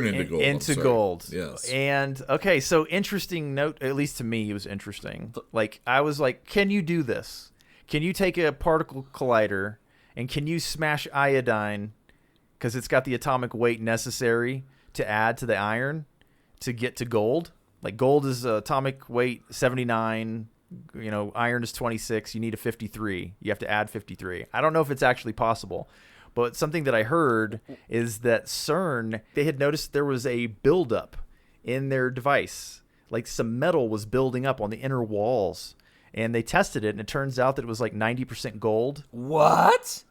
Speaker 2: into gold.
Speaker 1: Into gold.
Speaker 2: Yes.
Speaker 1: And, okay, so interesting note, at least to me, it was interesting. Like, I was like, can you do this? Can you take a particle collider and can you smash iodine, because it's got the atomic weight necessary to add to the iron to get to gold? Like, gold is atomic weight 79, iron is 26, you need a 53. You have to add 53. I don't know if it's actually possible. But something that I heard is that CERN, they had noticed there was a buildup in their device. Like some metal was building up on the inner walls. And they tested it, and it turns out that it was like 90% gold.
Speaker 3: What?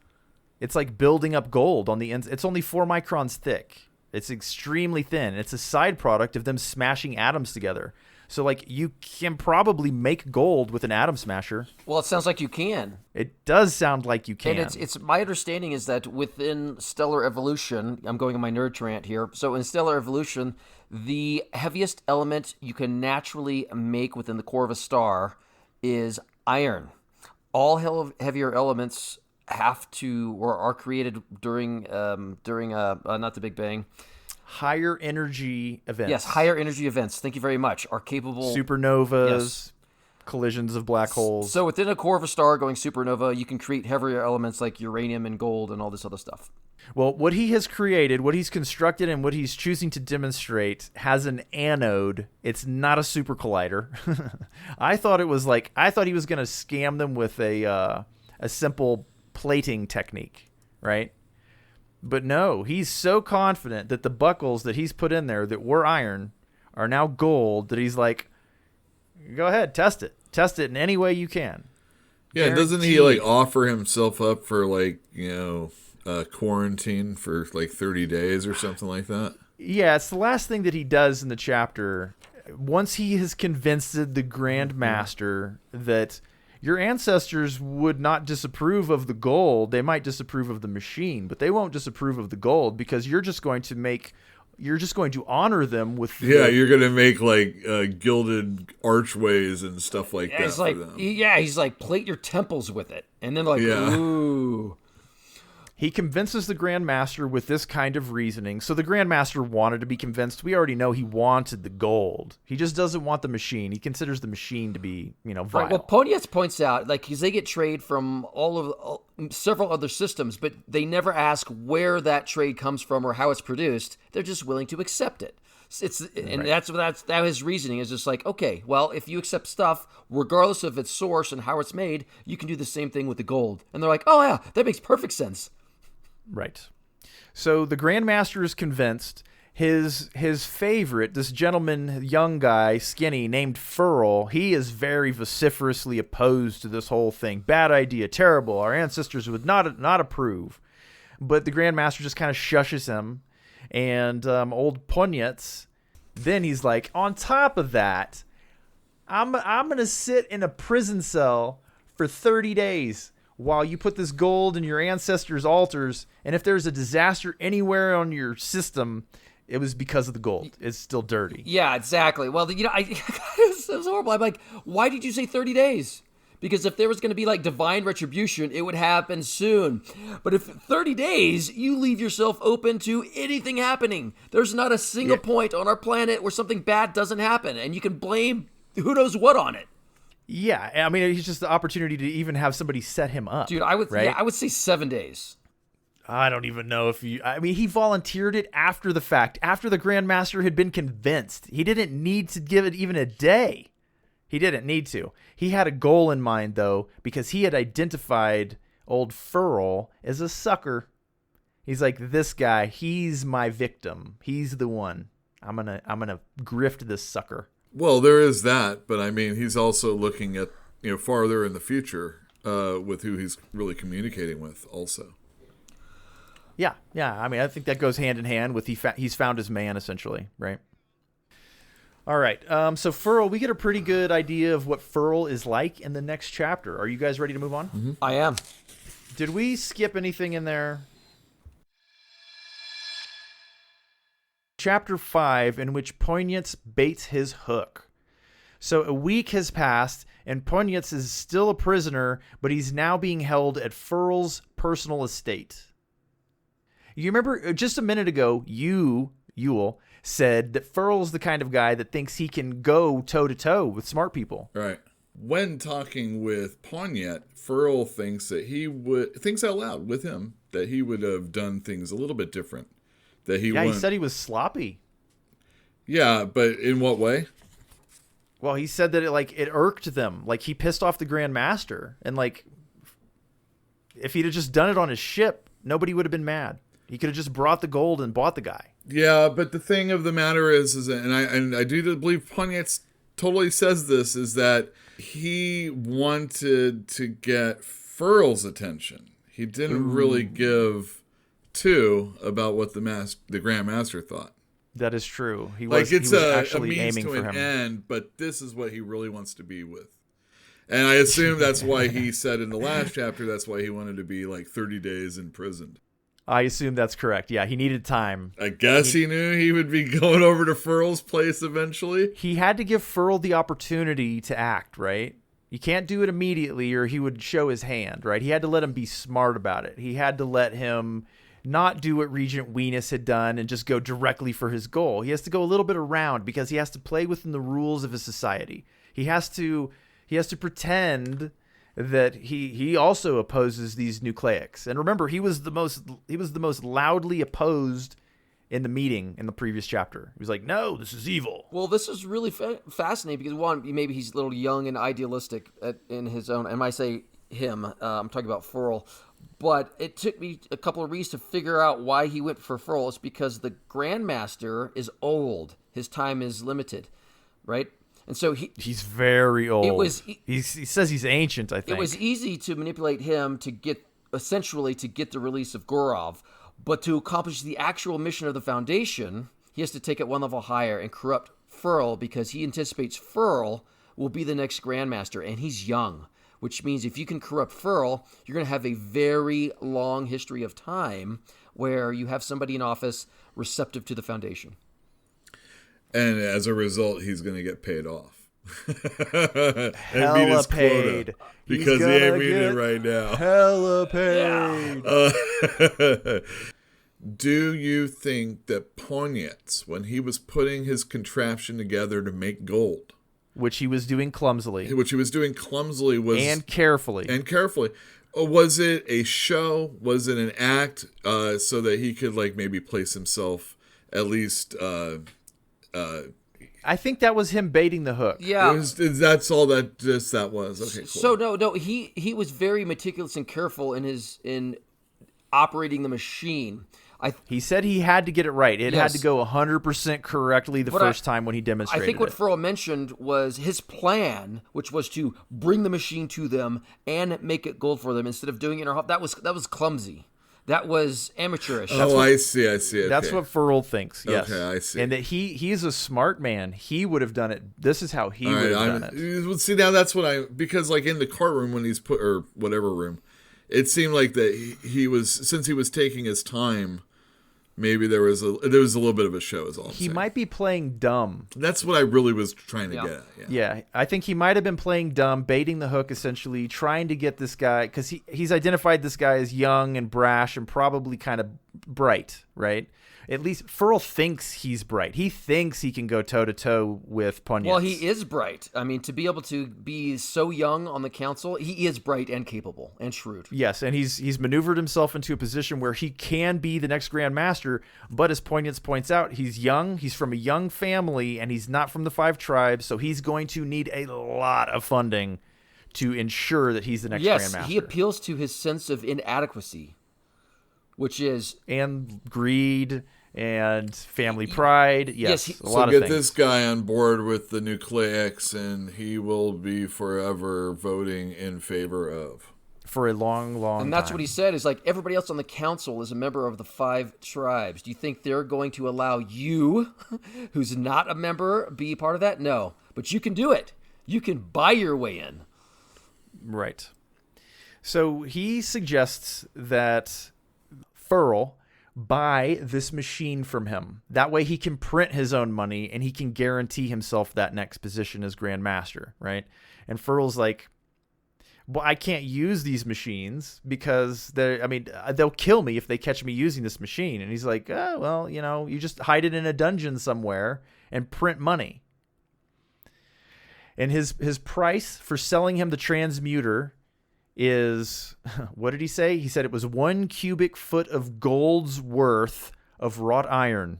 Speaker 1: It's like building up gold on the ends. It's only 4 microns thick. It's extremely thin. It's a side product of them smashing atoms together. So, like, you can probably make gold with an atom smasher.
Speaker 3: Well, it sounds like you can.
Speaker 1: It does sound like you can.
Speaker 3: And it's my understanding is that within stellar evolution, I'm going on my nerd rant here. So in stellar evolution, the heaviest element you can naturally make within the core of a star is iron. All heavier elements have to or are created during not the Big Bang.
Speaker 1: Higher energy events.
Speaker 3: Yes, higher energy events. Thank you very much. Are capable
Speaker 1: supernovas,
Speaker 3: yes.
Speaker 1: Collisions of black holes.
Speaker 3: So within a core of a star going supernova, you can create heavier elements like uranium and gold and all this other stuff.
Speaker 1: Well, what he has created, what he's constructed, and what he's choosing to demonstrate has an anode. It's not a super collider. I thought he was going to scam them with a simple plating technique, right? But no, he's so confident that the buckles that he's put in there that were iron are now gold that he's like, go ahead, test it. Test it in any way you can.
Speaker 2: Yeah,
Speaker 1: Guaranteed.
Speaker 2: Doesn't he like offer himself up for quarantine for like 30 days or something like that?
Speaker 1: Yeah, it's the last thing that he does in the chapter. Once he has convinced the Grand Master that your ancestors would not disapprove of the gold, they might disapprove of the machine, but they won't disapprove of the gold because you're just going to make you're just going to honor them with
Speaker 2: Yeah, you're going to make like gilded archways and stuff like that
Speaker 3: It's
Speaker 2: for
Speaker 3: like,
Speaker 2: them.
Speaker 3: he's like, plate your temples with it. And then like,
Speaker 2: Yeah.
Speaker 3: ooh.
Speaker 1: He convinces the Grand Master with this kind of reasoning. So the Grand Master wanted to be convinced. We already know he wanted the gold. He just doesn't want the machine. He considers the machine to be, vile.
Speaker 3: Right, well, Ponyets points out, like, because they get trade from several other systems, but they never ask where that trade comes from or how it's produced. They're just willing to accept it. And that's his reasoning is just like, okay, well, if you accept stuff, regardless of its source and how it's made, you can do the same thing with the gold. And they're like, oh yeah, that makes perfect sense.
Speaker 1: Right. So the Grand Master is convinced. His favorite, this gentleman, young guy, skinny, named Furl, he is very vociferously opposed to this whole thing. Bad idea, terrible. Our ancestors would not approve. But the Grand Master just kind of shushes him. And old Ponyets, then he's like, on top of that, I'm going to sit in a prison cell for 30 days. While you put this gold in your ancestors' altars, and if there's a disaster anywhere on your system, it was because of the gold. It's still dirty.
Speaker 3: Yeah, exactly. Well, it was horrible. I'm like, why did you say 30 days? Because if there was going to be like divine retribution, it would happen soon. But if 30 days, you leave yourself open to anything happening. There's not a single point on our planet where something bad doesn't happen, and you can blame who knows what on it.
Speaker 1: Yeah, I mean, it's just the opportunity to even have somebody set him up.
Speaker 3: Dude, I would say 7 days.
Speaker 1: I don't even know if he volunteered it after the fact, after the Grand Master had been convinced. He didn't need to give it even a day. He didn't need to. He had a goal in mind, though, because he had identified old Furl as a sucker. He's like, this guy, he's my victim. He's the one. I'm gonna grift this sucker.
Speaker 2: Well, there is that, but I mean, he's also looking at farther in the future with who he's really communicating with, also.
Speaker 1: Yeah. I mean, I think that goes hand in hand with he's found his man, essentially, right? All right. So Furl, we get a pretty good idea of what Furl is like in the next chapter. Are you guys ready to move on?
Speaker 2: Mm-hmm.
Speaker 3: I am.
Speaker 1: Did we skip anything in there? Chapter 5, in which Ponyets baits his hook. So a week has passed, and Ponyets is still a prisoner, but he's now being held at Furl's personal estate. You remember just a minute ago, Yule, said that Furl's the kind of guy that thinks he can go toe-to-toe with smart people.
Speaker 2: Right. When talking with Ponyet, Furl thinks out loud with him that he would have done things a little bit different. He
Speaker 1: said he was sloppy.
Speaker 2: Yeah, but in what way?
Speaker 1: Well, he said that it irked them. Like, he pissed off the Grand Master. And, if he'd have just done it on his ship, nobody would have been mad. He could have just brought the gold and bought the guy.
Speaker 2: Yeah, but the thing of the matter is and I do believe Ponyets totally says this, is that he wanted to get Furl's attention. He didn't really give about what the Grand Master thought.
Speaker 1: That is true. He
Speaker 2: was
Speaker 1: actually
Speaker 2: a means
Speaker 1: aiming
Speaker 2: to
Speaker 1: for
Speaker 2: an
Speaker 1: him.
Speaker 2: end, but this is what he really wants to be with. And I assume that's why he said in the last chapter, that's why he wanted to be 30 days imprisoned.
Speaker 1: I assume that's correct. Yeah, he needed time.
Speaker 2: I guess he knew he would be going over to Furl's place eventually.
Speaker 1: He had to give Furl the opportunity to act, right? You can't do it immediately or he would show his hand, right? He had to let him be smart about it. He had to let him not do what Regent Weenus had done and just go directly for his goal. He has to go a little bit around because he has to play within the rules of his society. He has to pretend that he also opposes these nucleics. And remember, he was the most loudly opposed in the meeting in the previous chapter. He was like, "No, this is evil."
Speaker 3: Well, this is really fascinating because one, maybe he's a little young and idealistic in his own. And I say him, I'm talking about Furl. But it took me a couple of reads to figure out why he went for Furl. It's because the Grandmaster is old. His time is limited, right? And so
Speaker 1: he's very old. He says he's ancient, I think.
Speaker 3: It was easy to manipulate him to get the release of Gorov. But to accomplish the actual mission of the Foundation, he has to take it one level higher and corrupt Furl because he anticipates Furl will be the next Grandmaster, and he's young. Which means if you can corrupt Furl, you're going to have a very long history of time where you have somebody in office receptive to the foundation.
Speaker 2: And as a result, he's going to get paid off.
Speaker 1: Hella paid.
Speaker 2: Because he ain't meeting it right now.
Speaker 1: Hella paid.
Speaker 2: Do you think that Ponyets, when he was putting his contraption together to make gold,
Speaker 1: Which he was doing clumsily.
Speaker 2: was
Speaker 1: And carefully.
Speaker 2: Was it a show? Was it an act so that he could like maybe place himself at least
Speaker 1: I think that was him baiting the hook.
Speaker 3: Yeah.
Speaker 2: That's all that was. Okay, cool.
Speaker 3: So no, he was very meticulous and careful in operating the machine.
Speaker 1: He said he had to get it right. It had to go 100% correctly the first time when he demonstrated
Speaker 3: I think what
Speaker 1: it.
Speaker 3: Furl mentioned was his plan, which was to bring the machine to them and make it gold for them instead of doing it in our home. That was clumsy. That was amateurish.
Speaker 2: I see. Okay.
Speaker 1: That's what Furl thinks, yes.
Speaker 2: Okay, I see.
Speaker 1: And that he's a smart man. He would have done it. This is how he would have done it.
Speaker 2: See, now that's what because like in the courtroom when he's or whatever room, it seemed like that he was, since he was taking his time, maybe there was a little bit of a show is all I'm saying.
Speaker 1: Might be playing dumb.
Speaker 2: That's what I really was trying to get at.
Speaker 1: Yeah, I think he might have been playing dumb, baiting the hook essentially, trying to get this guy, because he's identified this guy as young and brash and probably kind of bright, right? At least Furl thinks he's bright. He thinks he can go toe-to-toe with Ponyets.
Speaker 3: Well, he is bright. I mean, to be able to be so young on the council, he is bright and capable and shrewd.
Speaker 1: Yes, and he's maneuvered himself into a position where he can be the next Grand Master, but as Ponyets points out, he's young, he's from a young family, and he's not from the 5 tribes, so he's going to need a lot of funding to ensure that he's the next Grand Master.
Speaker 3: Yes, he appeals to his sense of inadequacy, which is...
Speaker 1: And greed... and family pride. Yes, a lot of things.
Speaker 2: So get this guy on board with the nucleics, and he will be forever voting in favor of.
Speaker 1: For a long, long time.
Speaker 3: And that's what he said, is like, everybody else on the council is a member of the 5 tribes. Do you think they're going to allow you, who's not a member, be part of that? No. But you can do it. You can buy your way in.
Speaker 1: Right. So he suggests that Furl buy this machine from him. That way he can print his own money and he can guarantee himself that next position as Grand Master, right? And Furl's like, well, I can't use these machines because they'll kill me if they catch me using this machine. And he's like, oh, well, you just hide it in a dungeon somewhere and print money. And his price for selling him the transmuter is, what did he say? He said it was 1 cubic foot of gold's worth of wrought iron.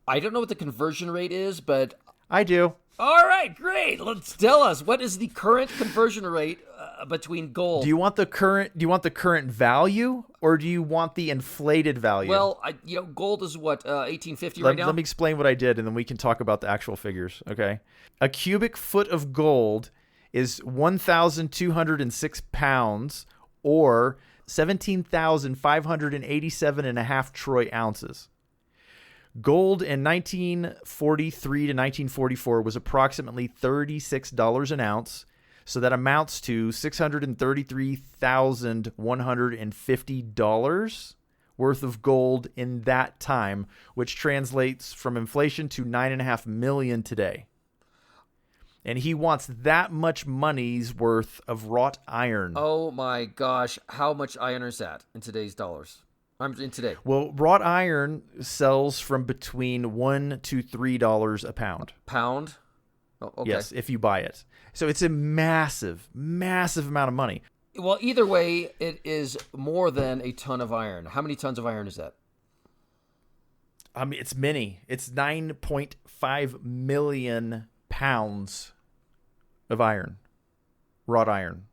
Speaker 3: I don't know what the conversion rate is, but...
Speaker 1: I do.
Speaker 3: All right, great. Let's tell us, what is the current conversion rate between gold?
Speaker 1: Do you want the current value, or do you want the inflated value?
Speaker 3: Well, gold is what, 1850 right now?
Speaker 1: Let me explain what I did, and then we can talk about the actual figures, okay? A cubic foot of gold is 1,206 pounds, or 17,587.5 troy ounces. Gold in 1943 to 1944 was approximately $36 an ounce, so that amounts to $633,150 worth of gold in that time, which translates from inflation to $9.5 million today. And he wants that much money's worth of wrought iron.
Speaker 3: Oh my gosh. How much iron is that in today's dollars? In today.
Speaker 1: Well, wrought iron sells from between $1 to $3 a pound.
Speaker 3: Pound? Oh, okay.
Speaker 1: Yes, if you buy it. So it's a massive, massive amount of money.
Speaker 3: Well, either way, it is more than a ton of iron. How many tons of iron is that?
Speaker 1: I mean, it's many. It's 9.5 million pounds of iron, wrought iron.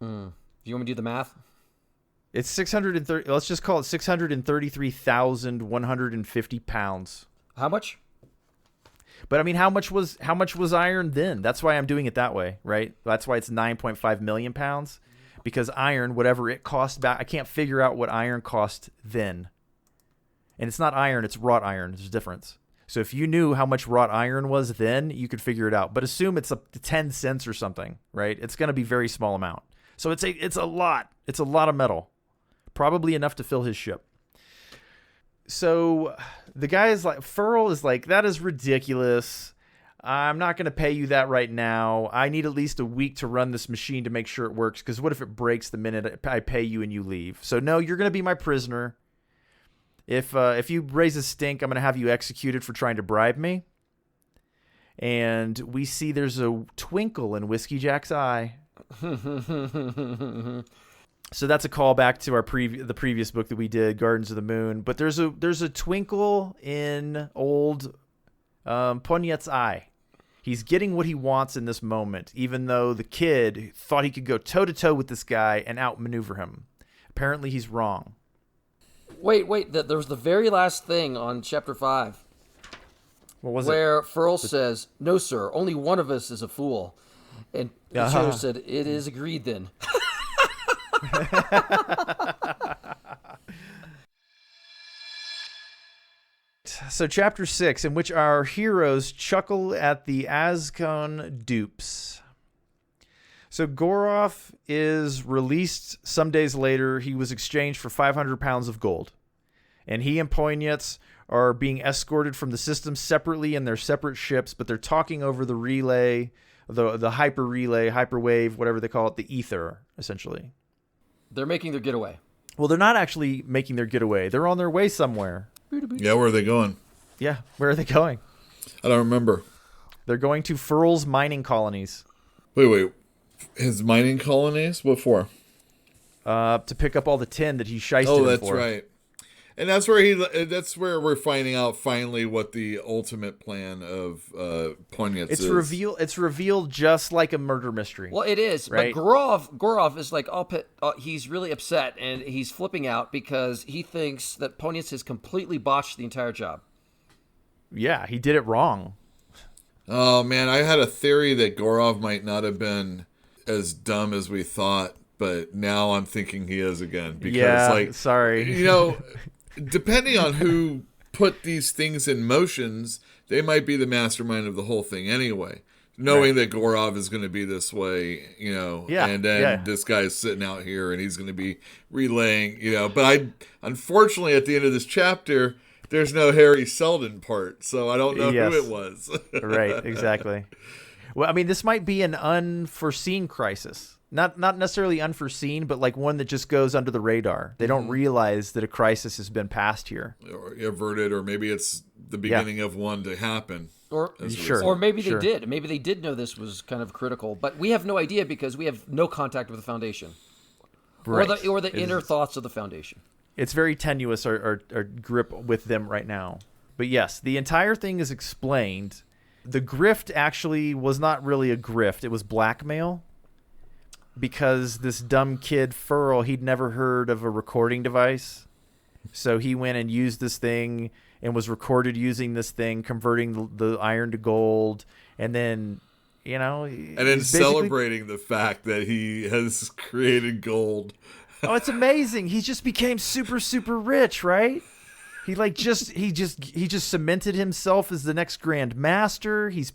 Speaker 3: Do you want me to do the math?
Speaker 1: It's 630. Let's just call it 633,150 pounds.
Speaker 3: How much?
Speaker 1: But I mean, how much was iron then? That's why I'm doing it that way, right? That's why it's 9.5 million pounds, because iron, whatever it cost back, I can't figure out what iron cost then. And it's not iron, it's wrought iron. There's a difference. So if you knew how much wrought iron was then, you could figure it out. But assume it's up to 10 cents or something, right? It's going to be a very small amount. So it's a lot. It's a lot of metal. Probably enough to fill his ship. So the guy is like, Furl is like, that is ridiculous. I'm not going to pay you that right now. I need at least a week to run this machine to make sure it works, because what if it breaks the minute I pay you and you leave? So no, you're going to be my prisoner. If you raise a stink, I'm going to have you executed for trying to bribe me. And we see there's a twinkle in Whiskey Jack's eye. So that's a callback to the previous book that we did, Gardens of the Moon. But there's a twinkle in old Ponyets' eye. He's getting what he wants in this moment, even though the kid thought he could go toe-to-toe with this guy and outmaneuver him. Apparently he's wrong.
Speaker 3: Wait. There was the very last thing on Chapter 5.
Speaker 1: What was
Speaker 3: where Furl says, "No, sir, only one of us is a fool." And the trader said, "It is agreed then."
Speaker 1: So Chapter 6, in which our heroes chuckle at the Azkon dupes. So Goroth is released some days later. He was exchanged for 500 pounds of gold. And he and Ponyets are being escorted from the system separately in their separate ships, but they're talking over the relay, the hyper relay, hyperwave, whatever they call it, the ether, essentially.
Speaker 3: They're making their getaway.
Speaker 1: Well, they're not actually making their getaway. They're on their way somewhere.
Speaker 2: Yeah, where are they going?
Speaker 1: Yeah, where are they going?
Speaker 2: I don't remember.
Speaker 1: They're going to Furl's mining colonies.
Speaker 2: Wait. His mining colonies? What for?
Speaker 1: To pick up all the tin that he shysted
Speaker 2: Oh,
Speaker 1: him
Speaker 2: that's
Speaker 1: for.
Speaker 2: right. And that's where we're finding out finally what the ultimate plan of Ponyets is.
Speaker 1: It's revealed just like a murder mystery.
Speaker 3: Well, it is,
Speaker 1: right?
Speaker 3: But Goroth is like, he's really upset and he's flipping out because he thinks that Ponyets has completely botched the entire job.
Speaker 1: Yeah, he did it wrong.
Speaker 2: Oh man, I had a theory that Goroth might not have been as dumb as we thought, but now I'm thinking he is again. Because,
Speaker 1: sorry.
Speaker 2: Depending on who put these things in motions, they might be the mastermind of the whole thing anyway. Knowing that Goroth is going to be this way, and then this guy's sitting out here and he's going to be relaying, But unfortunately, at the end of this chapter, there's no Harry Seldon part, so I don't know who it was.
Speaker 1: Right, exactly. Well, I mean, this might be an unforeseen crisis. Not necessarily unforeseen, but like one that just goes under the radar. They don't realize that a crisis has been passed here.
Speaker 2: Or averted, or maybe it's the beginning of one to happen.
Speaker 3: Or maybe they did. Maybe they did know this was kind of critical, but we have no idea because we have no contact with the Foundation. Right. Or the inner thoughts of the Foundation. It's
Speaker 1: very tenuous, our grip with them right now. But yes, the entire thing is explained. The grift actually was not really a grift. It was blackmail. Because this dumb kid, Furl, he'd never heard of a recording device. So he went and used this thing and was recorded using this thing, converting the iron to gold. And then,
Speaker 2: And then celebrating the fact that he has created gold.
Speaker 1: Oh, it's amazing. He just became super, super rich, right? He just cemented himself as the next Grand Master. He's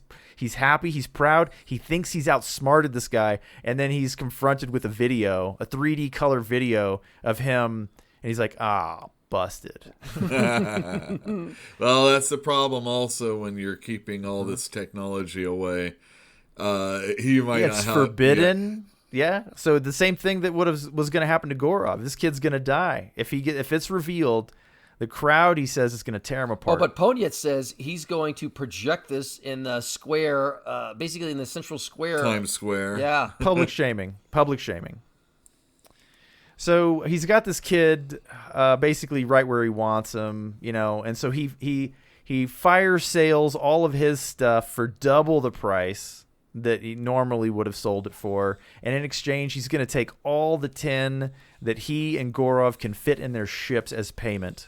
Speaker 1: happy. He's proud. He thinks he's outsmarted this guy. And then he's confronted with a 3D color video of him. And he's like, busted.
Speaker 2: Well, that's the problem also when you're keeping all this technology away. He might not
Speaker 1: it's forbidden. Yeah. So the same thing that was going to happen to Goroth. This kid's going to die. If it's revealed, the crowd, he says, is going to tear him apart.
Speaker 3: Oh, but Ponyets says he's going to project this in the square, basically in the central square.
Speaker 2: Times Square.
Speaker 3: Yeah.
Speaker 1: Public shaming. So he's got this kid basically right where he wants him, and so he fire sales all of his stuff for double the price that he normally would have sold it for. And in exchange, he's going to take all the tin that he and Goroth can fit in their ships as payment.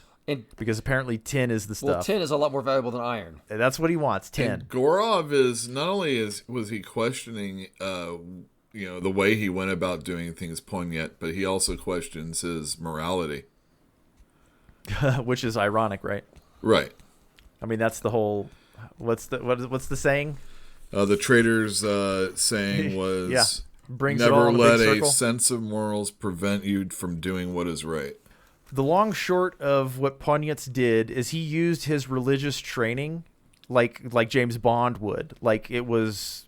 Speaker 1: Because apparently tin is the stuff.
Speaker 3: Well, tin is a lot more valuable than iron.
Speaker 1: And that's what he wants, tin.
Speaker 2: And Goroth is not only was he questioning, the way he went about doing things, Ponyet, but he also questions his morality,
Speaker 1: which is ironic, right?
Speaker 2: Right.
Speaker 1: I mean, that's the whole. What's the saying?
Speaker 2: The trader's saying was,
Speaker 1: brings it all
Speaker 2: Never
Speaker 1: in a
Speaker 2: let
Speaker 1: big
Speaker 2: a
Speaker 1: circle.
Speaker 2: sense of morals prevent you from doing what is right.
Speaker 1: The long short of what Ponyets did is he used his religious training like James Bond would. Like it was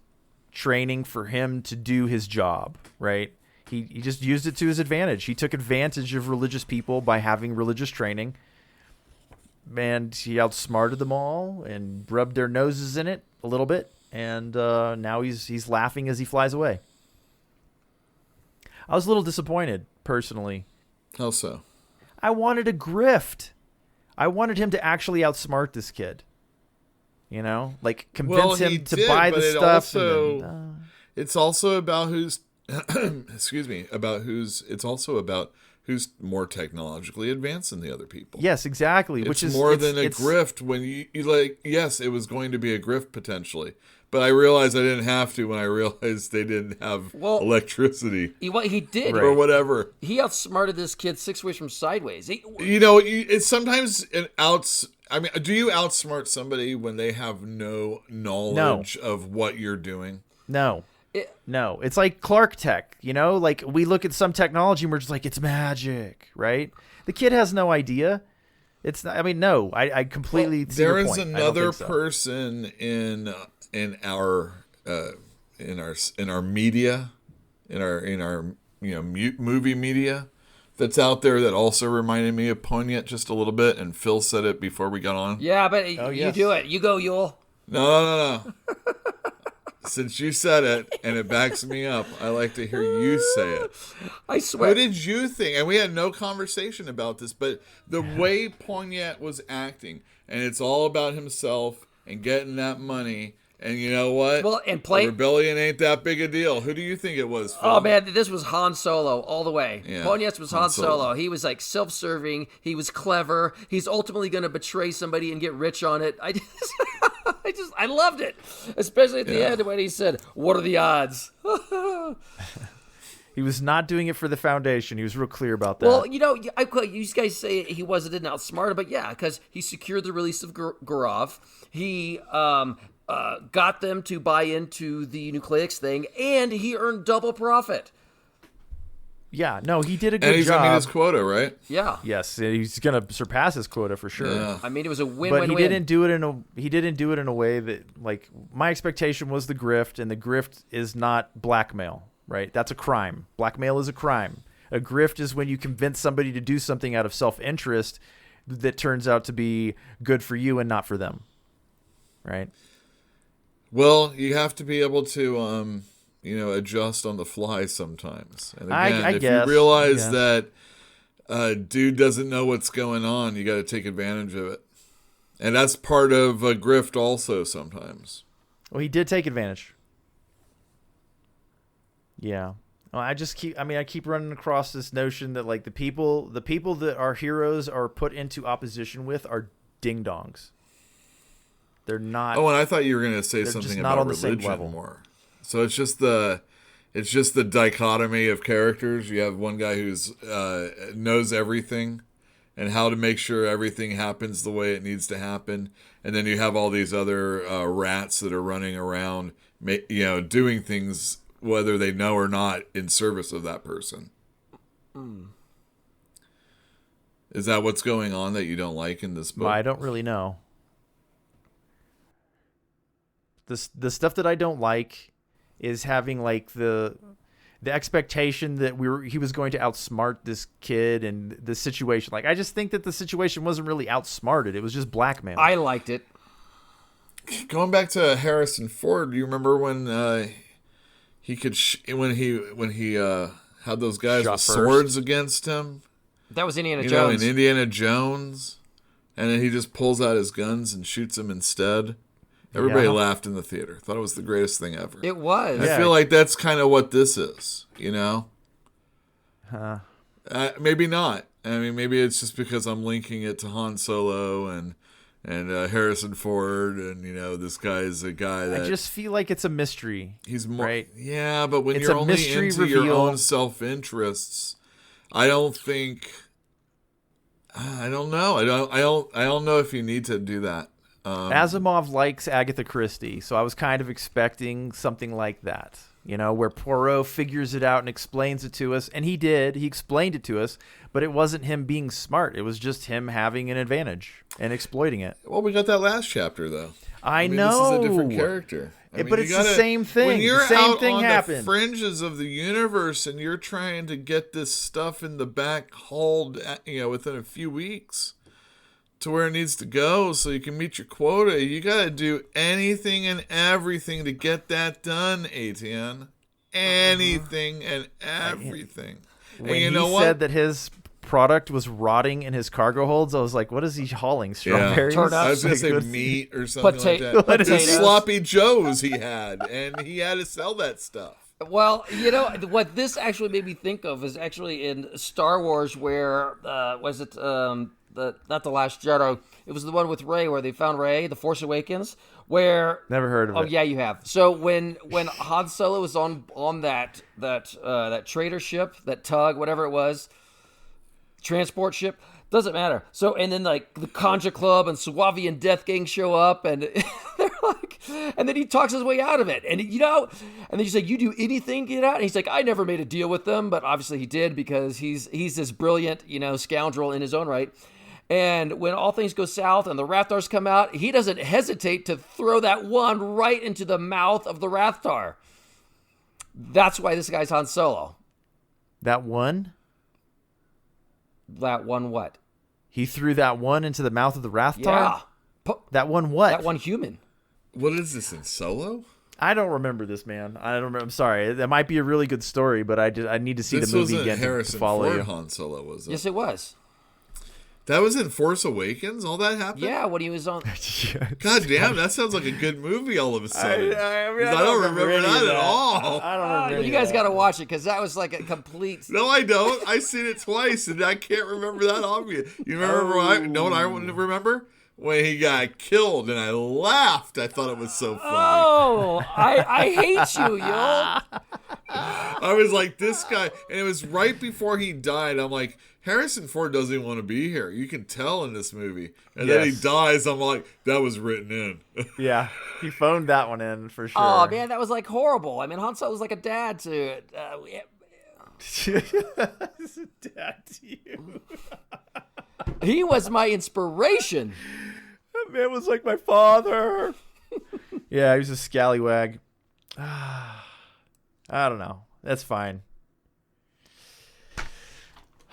Speaker 1: training for him to do his job, right? He just used it to his advantage. He took advantage of religious people by having religious training. And he outsmarted them all and rubbed their noses in it a little bit. And now he's laughing as he flies away. I was a little disappointed, personally.
Speaker 2: How so?
Speaker 1: I wanted a grift. I wanted him to actually outsmart this kid. You know? Like, convince him to buy the stuff.
Speaker 2: It's also about who's... It's also about who's more technologically advanced than the other people.
Speaker 1: Yes, exactly.
Speaker 2: It's more than a grift when you like, yes, it was going to be a grift potentially. But I realized I didn't have to when I realized they didn't have electricity.
Speaker 3: He did.
Speaker 2: Or whatever.
Speaker 3: He outsmarted this kid 6 ways from sideways.
Speaker 2: It's sometimes I mean, do you outsmart somebody when they have no knowledge of what you're doing?
Speaker 1: No. No. It's like Clark Tech, you know? Like, we look at some technology and we're just like, it's magic, right? The kid has no idea. It's not, I mean, no. I completely see your point.
Speaker 2: There is another person in our media, in our movie media that's out there that also reminded me of Ponyet just a little bit, and Phil said it before we got on.
Speaker 3: Yeah, but you do it. You go, Yule.
Speaker 2: No. Since you said it and it backs me up, I like to hear you say it.
Speaker 3: I swear.
Speaker 2: What did you think? And we had no conversation about this, but the way Ponyet was acting, and it's all about himself and getting that money. And you know what?
Speaker 3: Well, and
Speaker 2: rebellion ain't that big a deal. Who do you think it was, Phil?
Speaker 3: Oh, man, this was Han Solo all the way.
Speaker 2: Yeah,
Speaker 3: Ponyets was Han Solo. He was, like, self-serving. He was clever. He's ultimately going to betray somebody and get rich on it. I loved it. Especially at the end when he said, "What are the odds?"
Speaker 1: He was not doing it for the Foundation. He was real clear about that.
Speaker 3: Well, you guys say he didn't outsmart him, but yeah, because he secured the release of Gurov. He got them to buy into the nucleics thing, and he earned double profit.
Speaker 1: Yeah, no, he did a good
Speaker 2: job. And he's
Speaker 1: job.
Speaker 2: gonna meet his quota, right?
Speaker 3: Yeah.
Speaker 1: Yes, he's gonna surpass his quota for sure.
Speaker 2: Yeah.
Speaker 3: I mean, it was a win-win-win.
Speaker 1: But he didn't do it in a way that, like, my expectation was the grift, and the grift is not blackmail, right? That's a crime. Blackmail is a crime. A grift is when you convince somebody to do something out of self-interest that turns out to be good for you and not for them, right?
Speaker 2: Well, you have to be able to adjust on the fly sometimes. And again, if you realize that dude doesn't know what's going on, you got to take advantage of it. And that's part of a grift also sometimes.
Speaker 1: Well, he did take advantage. Yeah. Well, I keep running across this notion that, like, the people that our heroes are put into opposition with are ding-dongs. They're not.
Speaker 2: Oh, and I thought you were going to say something about religion more. So it's just the dichotomy of characters. You have one guy who's knows everything and how to make sure everything happens the way it needs to happen, and then you have all these other rats that are running around, doing things whether they know or not in service of that person. Is that what's going on that you don't like in this book?
Speaker 1: Well, I don't really know. The stuff that I don't like is having, like, the expectation that he was going to outsmart this kid and the situation. Like, I just think that the situation wasn't really outsmarted. It was just blackmail.
Speaker 3: I liked it.
Speaker 2: Going back to Harrison Ford, do you remember when he could when he had those guys with swords against him?
Speaker 3: That was Indiana Jones.
Speaker 2: In Indiana Jones, and then he just pulls out his guns and shoots him instead. Everybody laughed in the theater. Thought it was the greatest thing ever.
Speaker 3: It was.
Speaker 2: I feel like that's kind of what this is, Maybe not. I mean, maybe it's just because I'm linking it to Han Solo and Harrison Ford, and this guy is a guy that...
Speaker 1: I just feel like it's a mystery.
Speaker 2: He's more...
Speaker 1: Right?
Speaker 2: Yeah, but when you're only into your own self-interests, I don't think... I don't know. I don't know if you need to do that.
Speaker 1: Asimov likes Agatha Christie, so I was kind of expecting something like that. where Poirot figures it out and explains it to us. And he did. He explained it to us, but it wasn't him being smart. It was just him having an advantage and exploiting it.
Speaker 2: Well, we got that last chapter, though.
Speaker 1: I know.
Speaker 2: This is a different character.
Speaker 1: But it's the same thing.
Speaker 2: When you're
Speaker 1: the same
Speaker 2: out
Speaker 1: thing
Speaker 2: on
Speaker 1: happened.
Speaker 2: the fringes of the universe and you're trying to get this stuff in the back hauled, within a few weeks to where it needs to go so you can meet your quota, you got to do anything and everything to get that done, Etienne. Anything and everything.
Speaker 1: When
Speaker 2: and you
Speaker 1: he
Speaker 2: know what?
Speaker 1: said that his product was rotting in his cargo holds, I was like, what is he hauling? Strawberries?
Speaker 3: Turnips.
Speaker 2: I was going to say
Speaker 1: Like,
Speaker 2: meat or something like that.
Speaker 3: Potatoes.
Speaker 2: The sloppy joes he had, and he had to sell that stuff.
Speaker 3: Well, what this actually made me think of is actually in Star Wars, where was it? Not the Last Jedi. It was the one with Rey, where they found Rey, The Force Awakens. Where
Speaker 1: Never heard of it.
Speaker 3: Oh yeah, you have. So when Han Solo was on that trader ship, that tug, whatever it was, transport ship, doesn't matter. So and then like the Conja Club and Suavi and Death Gang show up, and they're like, and then he talks his way out of it, and and then he's like, you do anything to get out, and he's like, I never made a deal with them, but obviously he did because he's this brilliant scoundrel in his own right. And when all things go south and the Rathars come out, he doesn't hesitate to throw that one right into the mouth of the Rathar. That's why this guy's Han Solo.
Speaker 1: That one?
Speaker 3: That one what?
Speaker 1: He threw that one into the mouth of the Rathtar?
Speaker 3: Yeah.
Speaker 1: That one what?
Speaker 3: That one human.
Speaker 2: What is this, in Solo?
Speaker 1: I don't remember this, man. I don't remember. I'm sorry. That might be a really good story, but I need to see the movie again to follow
Speaker 2: Ford
Speaker 1: you.
Speaker 2: Han Solo, was it?
Speaker 3: Yes, it was.
Speaker 2: That was in Force Awakens? All that happened?
Speaker 3: Yeah, when he was on...
Speaker 2: God damn, that sounds like a good movie all of a sudden.
Speaker 1: I
Speaker 2: don't remember that at all.
Speaker 1: I don't remember
Speaker 3: You guys got to watch it, because that was like a complete...
Speaker 2: No, I don't. I've seen it twice, and I can't remember that obvious. You remember what I remember? When he got killed, and I laughed. I thought it was so funny.
Speaker 3: Oh, I hate you, yo.
Speaker 2: I was like, this guy, and it was right before he died. I'm like, Harrison Ford doesn't even want to be here. You can tell in this movie. And then he dies. I'm like, that was written in.
Speaker 1: Yeah, he phoned that one in for sure.
Speaker 3: Oh, man, that was like horrible. I mean, Han Solo was like a dad to...
Speaker 1: He's a dad to you.
Speaker 3: He was my inspiration.
Speaker 1: That man was like my father. Yeah, he was a scallywag. I don't know. That's fine.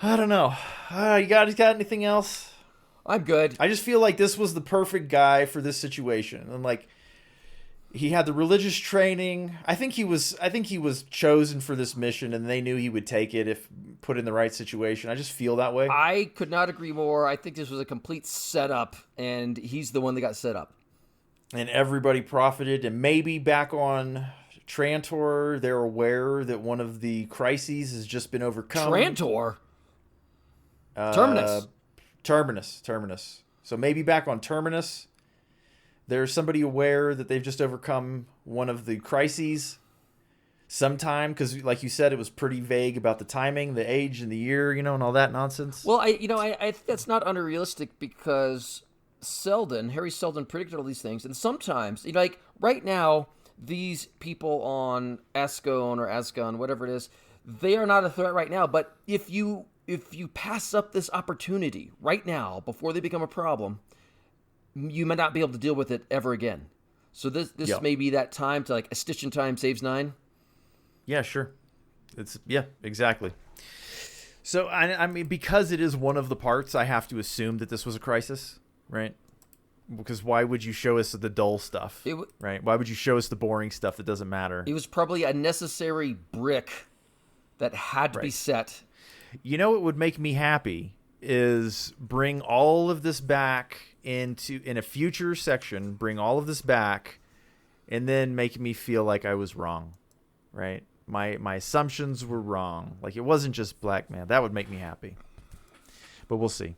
Speaker 1: I don't know. You got anything else?
Speaker 3: I'm good.
Speaker 1: I just feel like this was the perfect guy for this situation. And like he had the religious training. I think he was chosen for this mission, and they knew he would take it if put in the right situation. I just feel that way.
Speaker 3: I could not agree more. I think this was a complete setup, and he's the one that got set up.
Speaker 1: And everybody profited, and maybe back on Trantor, they're aware that one of the crises has just been overcome.
Speaker 3: Trantor?
Speaker 1: Terminus. So maybe back on Terminus, there's somebody aware that they've just overcome one of the crises sometime, because like you said, it was pretty vague about the timing, the age, and the year, and all that nonsense.
Speaker 3: Well, I think that's not unrealistic, because Harry Seldon predicted all these things, and sometimes, like right now, these people on Ascon, whatever it is, they are not a threat right now. But if you pass up this opportunity right now before they become a problem, you might not be able to deal with it ever again. So this may be that time to, like, a stitch in time saves nine.
Speaker 1: Yeah, sure. Exactly. So I mean, because it is one of the parts, I have to assume that this was a crisis, right? Because why would you show us the dull stuff, right? Why would you show us the boring stuff that doesn't matter?
Speaker 3: It was probably a necessary brick that had to be set.
Speaker 1: What would make me happy is bring all of this back in a future section, bring all of this back, and then make me feel like I was wrong, right? My assumptions were wrong. Like, it wasn't just Black Man. That would make me happy. But we'll see.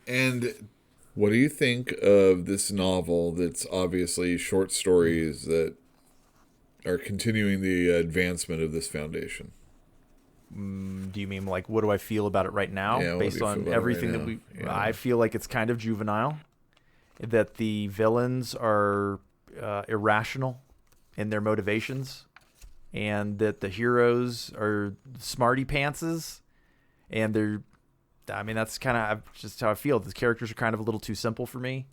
Speaker 2: And what do you think of this novel that's obviously short stories that are continuing the advancement of this foundation?
Speaker 1: Do you mean, like, what do I feel about it right now?
Speaker 2: Yeah,
Speaker 1: based on everything that we... Yeah. I feel like it's kind of juvenile. That the villains are irrational in their motivations. and that the heroes are smarty pantses, and that's kind of just how I feel. The characters are kind of a little too simple for me,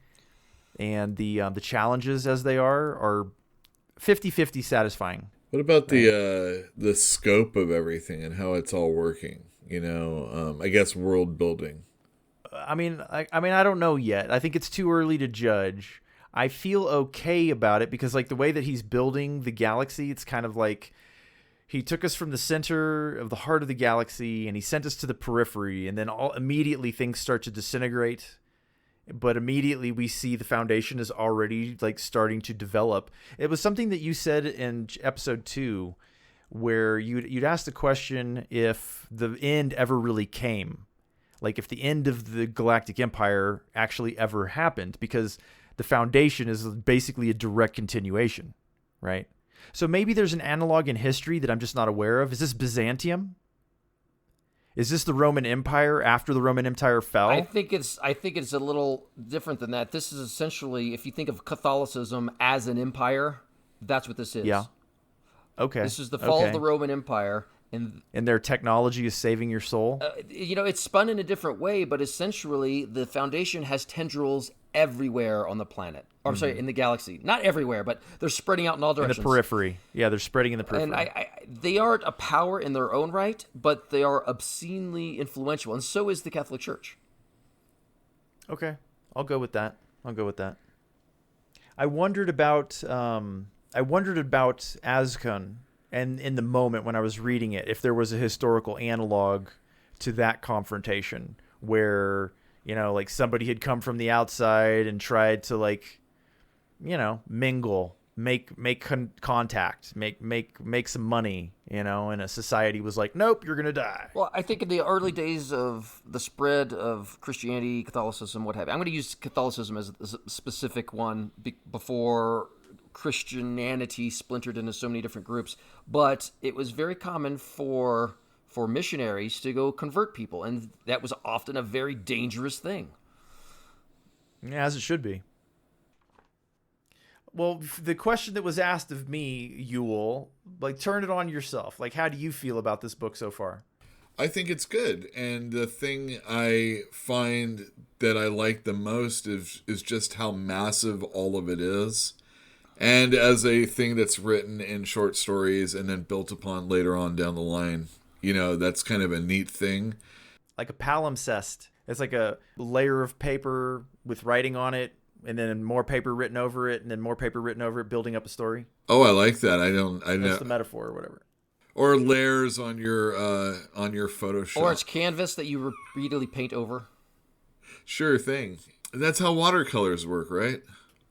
Speaker 1: and the challenges as they are 50-50 satisfying.
Speaker 2: What about the scope of everything and how it's all working? I guess world building.
Speaker 1: I mean, I don't know yet. I think it's too early to judge. I feel okay about it because, like, the way that he's building the galaxy, it's kind of like he took us from the center of the heart of the galaxy and he sent us to the periphery, and then immediately things start to disintegrate. But immediately we see the foundation is already, like, starting to develop. It was something that you said in episode 2 where you'd asked the question if the end ever really came. Like, if the end of the Galactic Empire actually ever happened, because the foundation is basically a direct continuation, right? So maybe there's an analog in history that I'm just not aware of. Is this Byzantium? Is this the Roman Empire after the Roman Empire fell?
Speaker 3: I think it's a little different than that. This is essentially, if you think of Catholicism as an empire, that's what this is.
Speaker 1: Yeah. Okay.
Speaker 3: This is the fall of the Roman Empire.
Speaker 1: And their technology is saving your soul?
Speaker 3: It's spun in a different way, but essentially the Foundation has tendrils everywhere on the planet. Or, I'm sorry, in the galaxy. Not everywhere, but they're spreading out in all directions.
Speaker 1: In the periphery. Yeah, they're spreading in the periphery.
Speaker 3: And they aren't a power in their own right, but they are obscenely influential, and so is the Catholic Church.
Speaker 1: Okay. I'll go with that. I wondered about Azkun. And in the moment when I was reading it, if there was a historical analog to that confrontation where, like, somebody had come from the outside and tried to, like, mingle, make contact, make some money, and a society was like, nope, you're going to die.
Speaker 3: Well, I think in the early days of the spread of Christianity, Catholicism, what have you, I'm going to use Catholicism as a specific one before Christianity splintered into so many different groups, but it was very common for missionaries to go convert people, and that was often a very dangerous thing.
Speaker 1: Yeah, as it should be. Well, the question that was asked of me, Yule, like, turn it on yourself. Like, how do you feel about this book so far?
Speaker 2: I think it's good, and the thing I find that I like the most is just how massive all of it is. And as a thing that's written in short stories and then built upon later on down the line, that's kind of a neat thing.
Speaker 1: Like a palimpsest. It's like a layer of paper with writing on it, and then more paper written over it, and then more paper written over it, building up a story.
Speaker 2: Oh, I like that. I know.
Speaker 1: That's the metaphor or whatever.
Speaker 2: Or layers on your Photoshop.
Speaker 3: Or it's canvas that you repeatedly paint over.
Speaker 2: Sure thing. That's how watercolors work, right?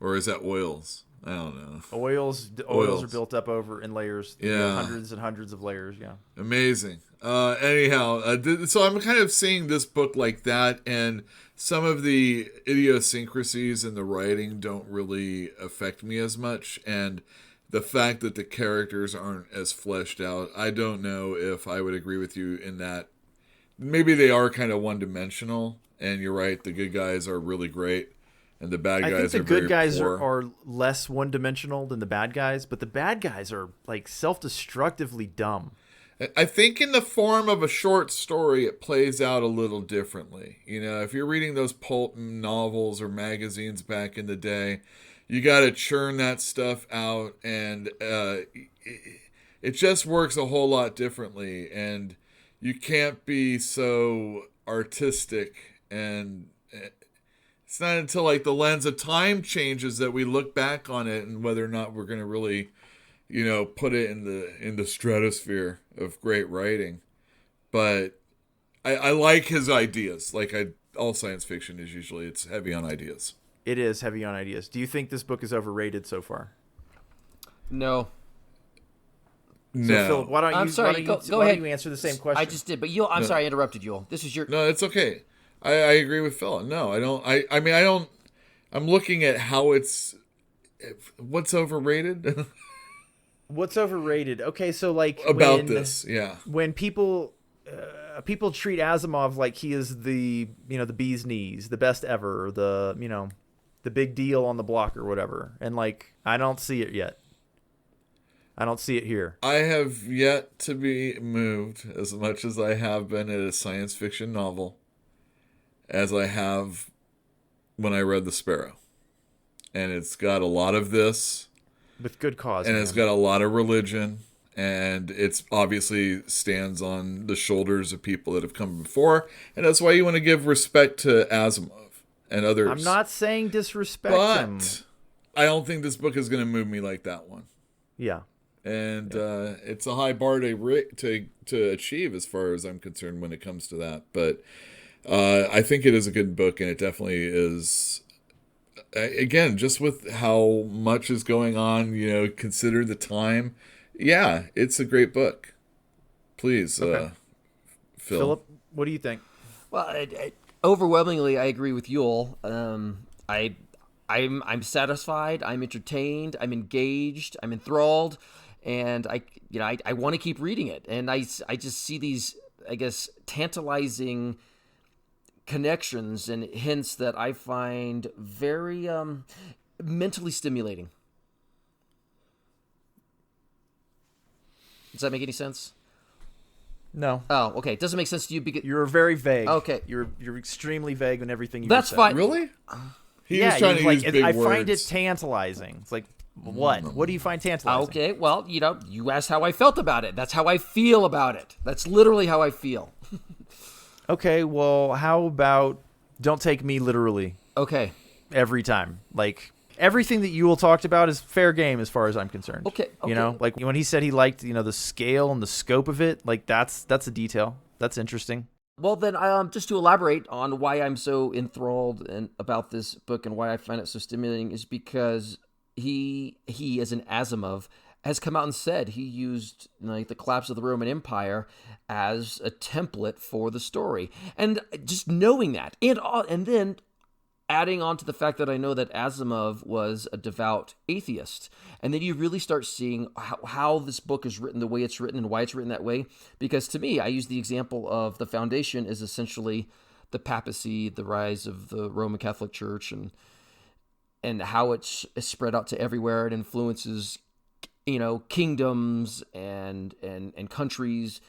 Speaker 2: Or is that oils? I don't know.
Speaker 1: Oils are built up over in layers.
Speaker 2: Yeah.
Speaker 1: Hundreds and hundreds of layers, yeah.
Speaker 2: Amazing. Anyhow, so I'm kind of seeing this book like that, and some of the idiosyncrasies in the writing don't really affect me as much, and the fact that the characters aren't as fleshed out, I don't know if I would agree with you in that. Maybe they are kind of one-dimensional, and you're right, the good guys are really great. And the bad guys are very poor.
Speaker 1: I think the good guys are less one-dimensional than the bad guys, but the bad guys are, like, self-destructively dumb.
Speaker 2: I think in the form of a short story, it plays out a little differently. If you're reading those pulp novels or magazines back in the day, you got to churn that stuff out, and it just works a whole lot differently. And you can't be so artistic, and it's not until, like, the lens of time changes that we look back on it and whether or not we're going to really, put it in the stratosphere of great writing. But I like his ideas. Like, all science fiction is usually, it's heavy on ideas.
Speaker 1: It is heavy on ideas. Do you think this book is overrated so far?
Speaker 3: No.
Speaker 1: So, Philip, why don't you answer the same question?
Speaker 3: I just did, but I'm sorry I interrupted you. This is your...
Speaker 2: No, it's okay. I agree with Phil. No, I don't. I'm looking at how what's overrated.
Speaker 1: What's overrated? Okay, so, like,
Speaker 2: about this, yeah.
Speaker 1: When people treat Asimov like he is the bee's knees, the best ever, the big deal on the block or whatever, and, like, I don't see it yet. I don't see it here.
Speaker 2: I have yet to be moved as much as I have been at a science fiction novel as I have when I read The Sparrow. And it's got a lot of this.
Speaker 1: With good cause.
Speaker 2: And
Speaker 1: man.
Speaker 2: it's got a lot of religion. And it's obviously stands on the shoulders of people that have come before. And that's why you want to give respect to Asimov and others.
Speaker 1: I'm not saying disrespect him.
Speaker 2: But I don't think this book is going to move me like that one.
Speaker 1: Yeah.
Speaker 2: And it's a high bar to achieve as far as I'm concerned when it comes to that. But I think it is a good book, and it definitely is. Again, just with how much is going on, consider the time. Yeah, it's a great book. Please,
Speaker 1: Okay.
Speaker 2: Philip,
Speaker 1: what do you think?
Speaker 3: Well, overwhelmingly, I agree with Yule. I'm satisfied. I'm entertained. I'm engaged. I'm enthralled, and I want to keep reading it. And I just see these, I guess, tantalizing connections and hints that I find very mentally stimulating. Does that make any sense?
Speaker 1: No.
Speaker 3: Oh, okay. It doesn't make sense to you because
Speaker 1: You're very vague.
Speaker 3: Okay.
Speaker 1: You're extremely vague on everything you
Speaker 3: that's
Speaker 1: said.
Speaker 3: fine.
Speaker 2: really? He
Speaker 1: Yeah,
Speaker 2: was trying to use big
Speaker 1: I
Speaker 2: words.
Speaker 1: find it tantalizing. It's like, what? What do you find tantalizing?
Speaker 3: Okay, well, you asked how I felt about it. That's how I feel about it. That's literally how I feel.
Speaker 1: Okay, well, how about don't take me literally
Speaker 3: Okay.
Speaker 1: every time? Like, everything that Yule talked about is fair game as far as I'm concerned.
Speaker 3: Okay.
Speaker 1: You know, like when he said he liked, the scale and the scope of it, like that's a detail. That's interesting.
Speaker 3: Well, then, just to elaborate on why I'm so enthralled about this book and why I find it so stimulating is because he as an Asimov, has come out and said he used the collapse of the Roman Empire as a template for the story. And just knowing that, and then adding on to the fact that I know that Asimov was a devout atheist. And then you really start seeing how this book is written, the way it's written, and why it's written that way. Because to me, I use the example of the foundation is essentially the papacy, the rise of the Roman Catholic Church, and how it's spread out to everywhere. It influences, kingdoms and countries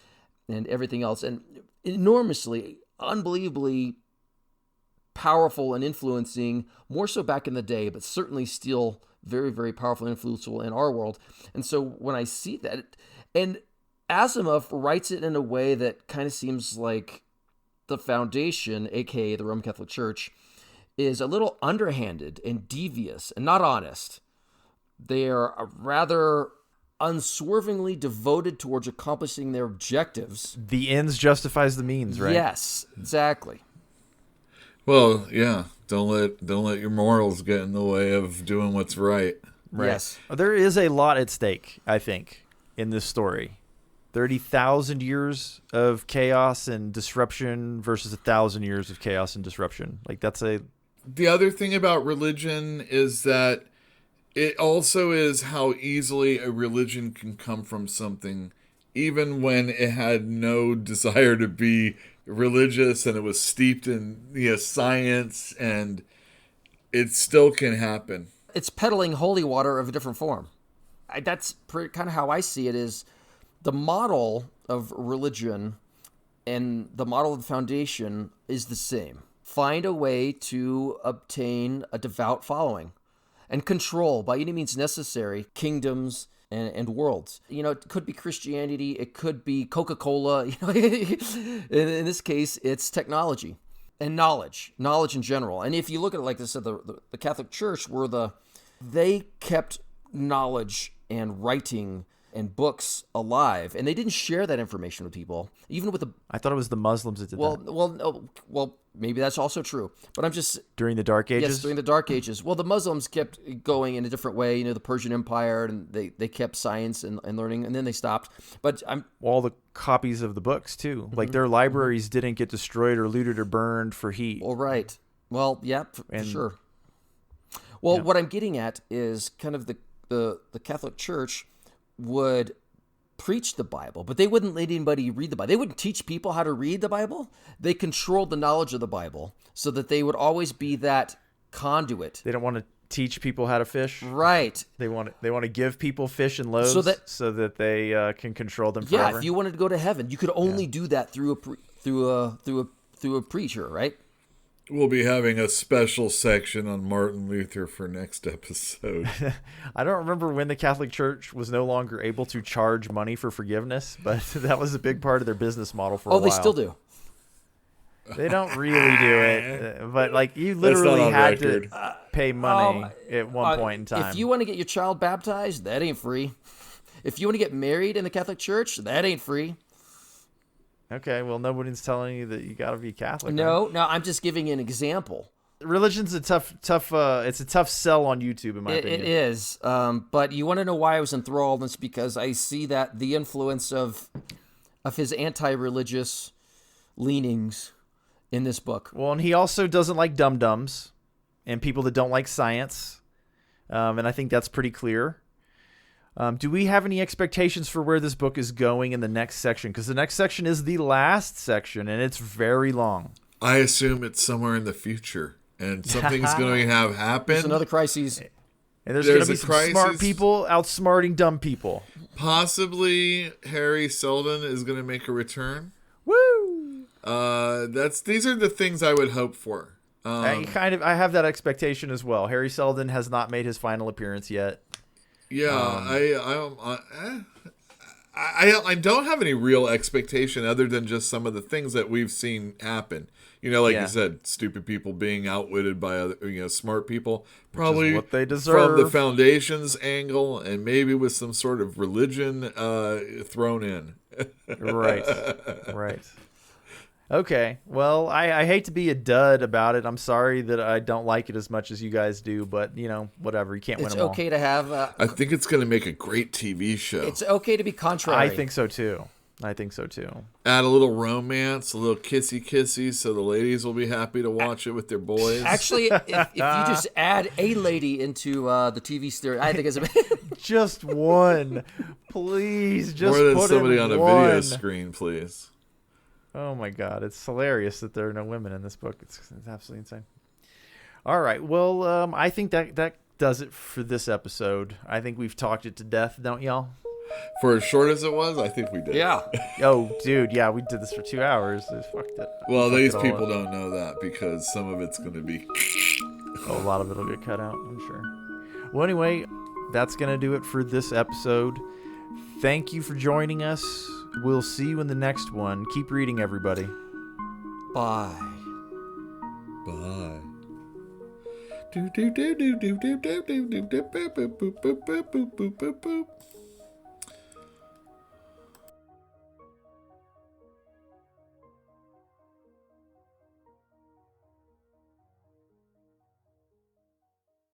Speaker 3: and everything else. And enormously, unbelievably powerful and influencing, more so back in the day, but certainly still very, very powerful and influential in our world. And so when I see that, and Asimov writes it in a way that kind of seems like the foundation, aka the Roman Catholic Church, is a little underhanded and devious and not honest. They are rather unswervingly devoted towards accomplishing their objectives.
Speaker 1: The ends justifies the means, right?
Speaker 3: Yes, exactly.
Speaker 2: Well, yeah. Don't let your morals get in the way of doing what's right.
Speaker 1: Right.
Speaker 3: Yes.
Speaker 1: There is a lot at stake, I think, in this story. 30,000 years of chaos and disruption versus 1,000 years of chaos and disruption. Like, that's a...
Speaker 2: The other thing about religion is that it also is how easily a religion can come from something, even when it had no desire to be religious and it was steeped in science, and it still can happen.
Speaker 3: It's peddling holy water of a different form. That's kind of how I see it, is the model of religion and the model of the foundation is the same. Find a way to obtain a devout following and control, by any means necessary, kingdoms and worlds. It could be Christianity, it could be Coca-Cola. In this case, it's technology and knowledge in general. And if you look at it like I said, the Catholic Church they kept knowledge and writing and books alive, and they didn't share that information with people, even with the...
Speaker 1: I thought it was the Muslims that did that.
Speaker 3: Well, maybe that's also true. But I'm just...
Speaker 1: During the Dark Ages?
Speaker 3: Yes, during the Dark Ages. Well, the Muslims kept going in a different way, the Persian Empire, and they kept science and learning, and then they stopped. But
Speaker 1: all the copies of the books, too. Mm-hmm. Like, their libraries didn't get destroyed or looted or burned for heat.
Speaker 3: Well, right. Well, yeah, for sure. Well, what I'm getting at is kind of the Catholic Church would preach the Bible, but they wouldn't let anybody read the Bible. They wouldn't teach people how to read the Bible. They controlled the knowledge of the Bible so that they would always be that conduit.
Speaker 1: They don't want to teach people how to fish.
Speaker 3: Right.
Speaker 1: They want to give people fish and loaves so that they can control them forever.
Speaker 3: Yeah, if you wanted to go to heaven, you could only do that through a preacher, right?
Speaker 2: We'll be having a special section on Martin Luther for next episode.
Speaker 1: I don't remember when the Catholic Church was no longer able to charge money for forgiveness, but that was a big part of their business model for a while.
Speaker 3: Oh, they still do.
Speaker 1: They don't really do it, but like you literally had to pay money at one point in time.
Speaker 3: If you want to get your child baptized, that ain't free. If you want to get married in the Catholic Church, that ain't free.
Speaker 1: Okay, well, nobody's telling you that you got to be Catholic.
Speaker 3: No, I'm just giving you an example.
Speaker 1: Religion's a tough. It's a tough sell on YouTube, in my opinion.
Speaker 3: It is, but you want to know why I was enthralled? It's because I see that the influence of his anti-religious leanings in this book.
Speaker 1: Well, and he also doesn't like dum-dums and people that don't like science, and I think that's pretty clear. Do we have any expectations for where this book is going in the next section? Because the next section is the last section, and it's very long.
Speaker 2: I assume it's somewhere in the future, and something's going to have happened.
Speaker 3: There's another crisis.
Speaker 1: And there's going to be some smart people outsmarting dumb people.
Speaker 2: Possibly Harry Seldon is going to make a return.
Speaker 1: Woo!
Speaker 2: These are the things I would hope for.
Speaker 1: I have that expectation as well. Harry Seldon has not made his final appearance yet.
Speaker 2: Yeah, I don't have any real expectation other than just some of the things that we've seen happen. You know, like you said, stupid people being outwitted by other, smart people. Probably
Speaker 1: what they deserve.
Speaker 2: From the Foundation's angle, and maybe with some sort of religion thrown in.
Speaker 1: Right. Okay, well, I hate to be a dud about it. I'm sorry that I don't like it as much as you guys do, but, whatever. You can't win them all.
Speaker 3: It's okay to have...
Speaker 2: I think it's going to make a great TV show.
Speaker 3: It's okay to be contrary.
Speaker 1: I think so, too.
Speaker 2: Add a little romance, a little kissy-kissy, so the ladies will be happy to watch it with their boys.
Speaker 3: Actually, if you just add a lady into the TV series, I think it's...
Speaker 1: Just one. Please, just
Speaker 2: more than
Speaker 1: put
Speaker 2: somebody
Speaker 1: in
Speaker 2: on a
Speaker 1: one.
Speaker 2: video screen, please.
Speaker 1: Oh my God, it's hilarious that there are no women in this book. It's absolutely insane. All right, well, I think that does it for this episode. I think we've talked it to death, don't y'all?
Speaker 2: For as short as it was, I think we did.
Speaker 3: Yeah.
Speaker 1: Oh, dude, yeah, we did this for 2 hours. We fucked it.
Speaker 2: Well, these people don't know that because some of it's going to be...
Speaker 1: A lot of it will get cut out, I'm sure. Well, anyway, that's going to do it for this episode. Thank you for joining us. We'll see you in the next one. Keep reading, everybody.
Speaker 3: Bye.
Speaker 2: Bye.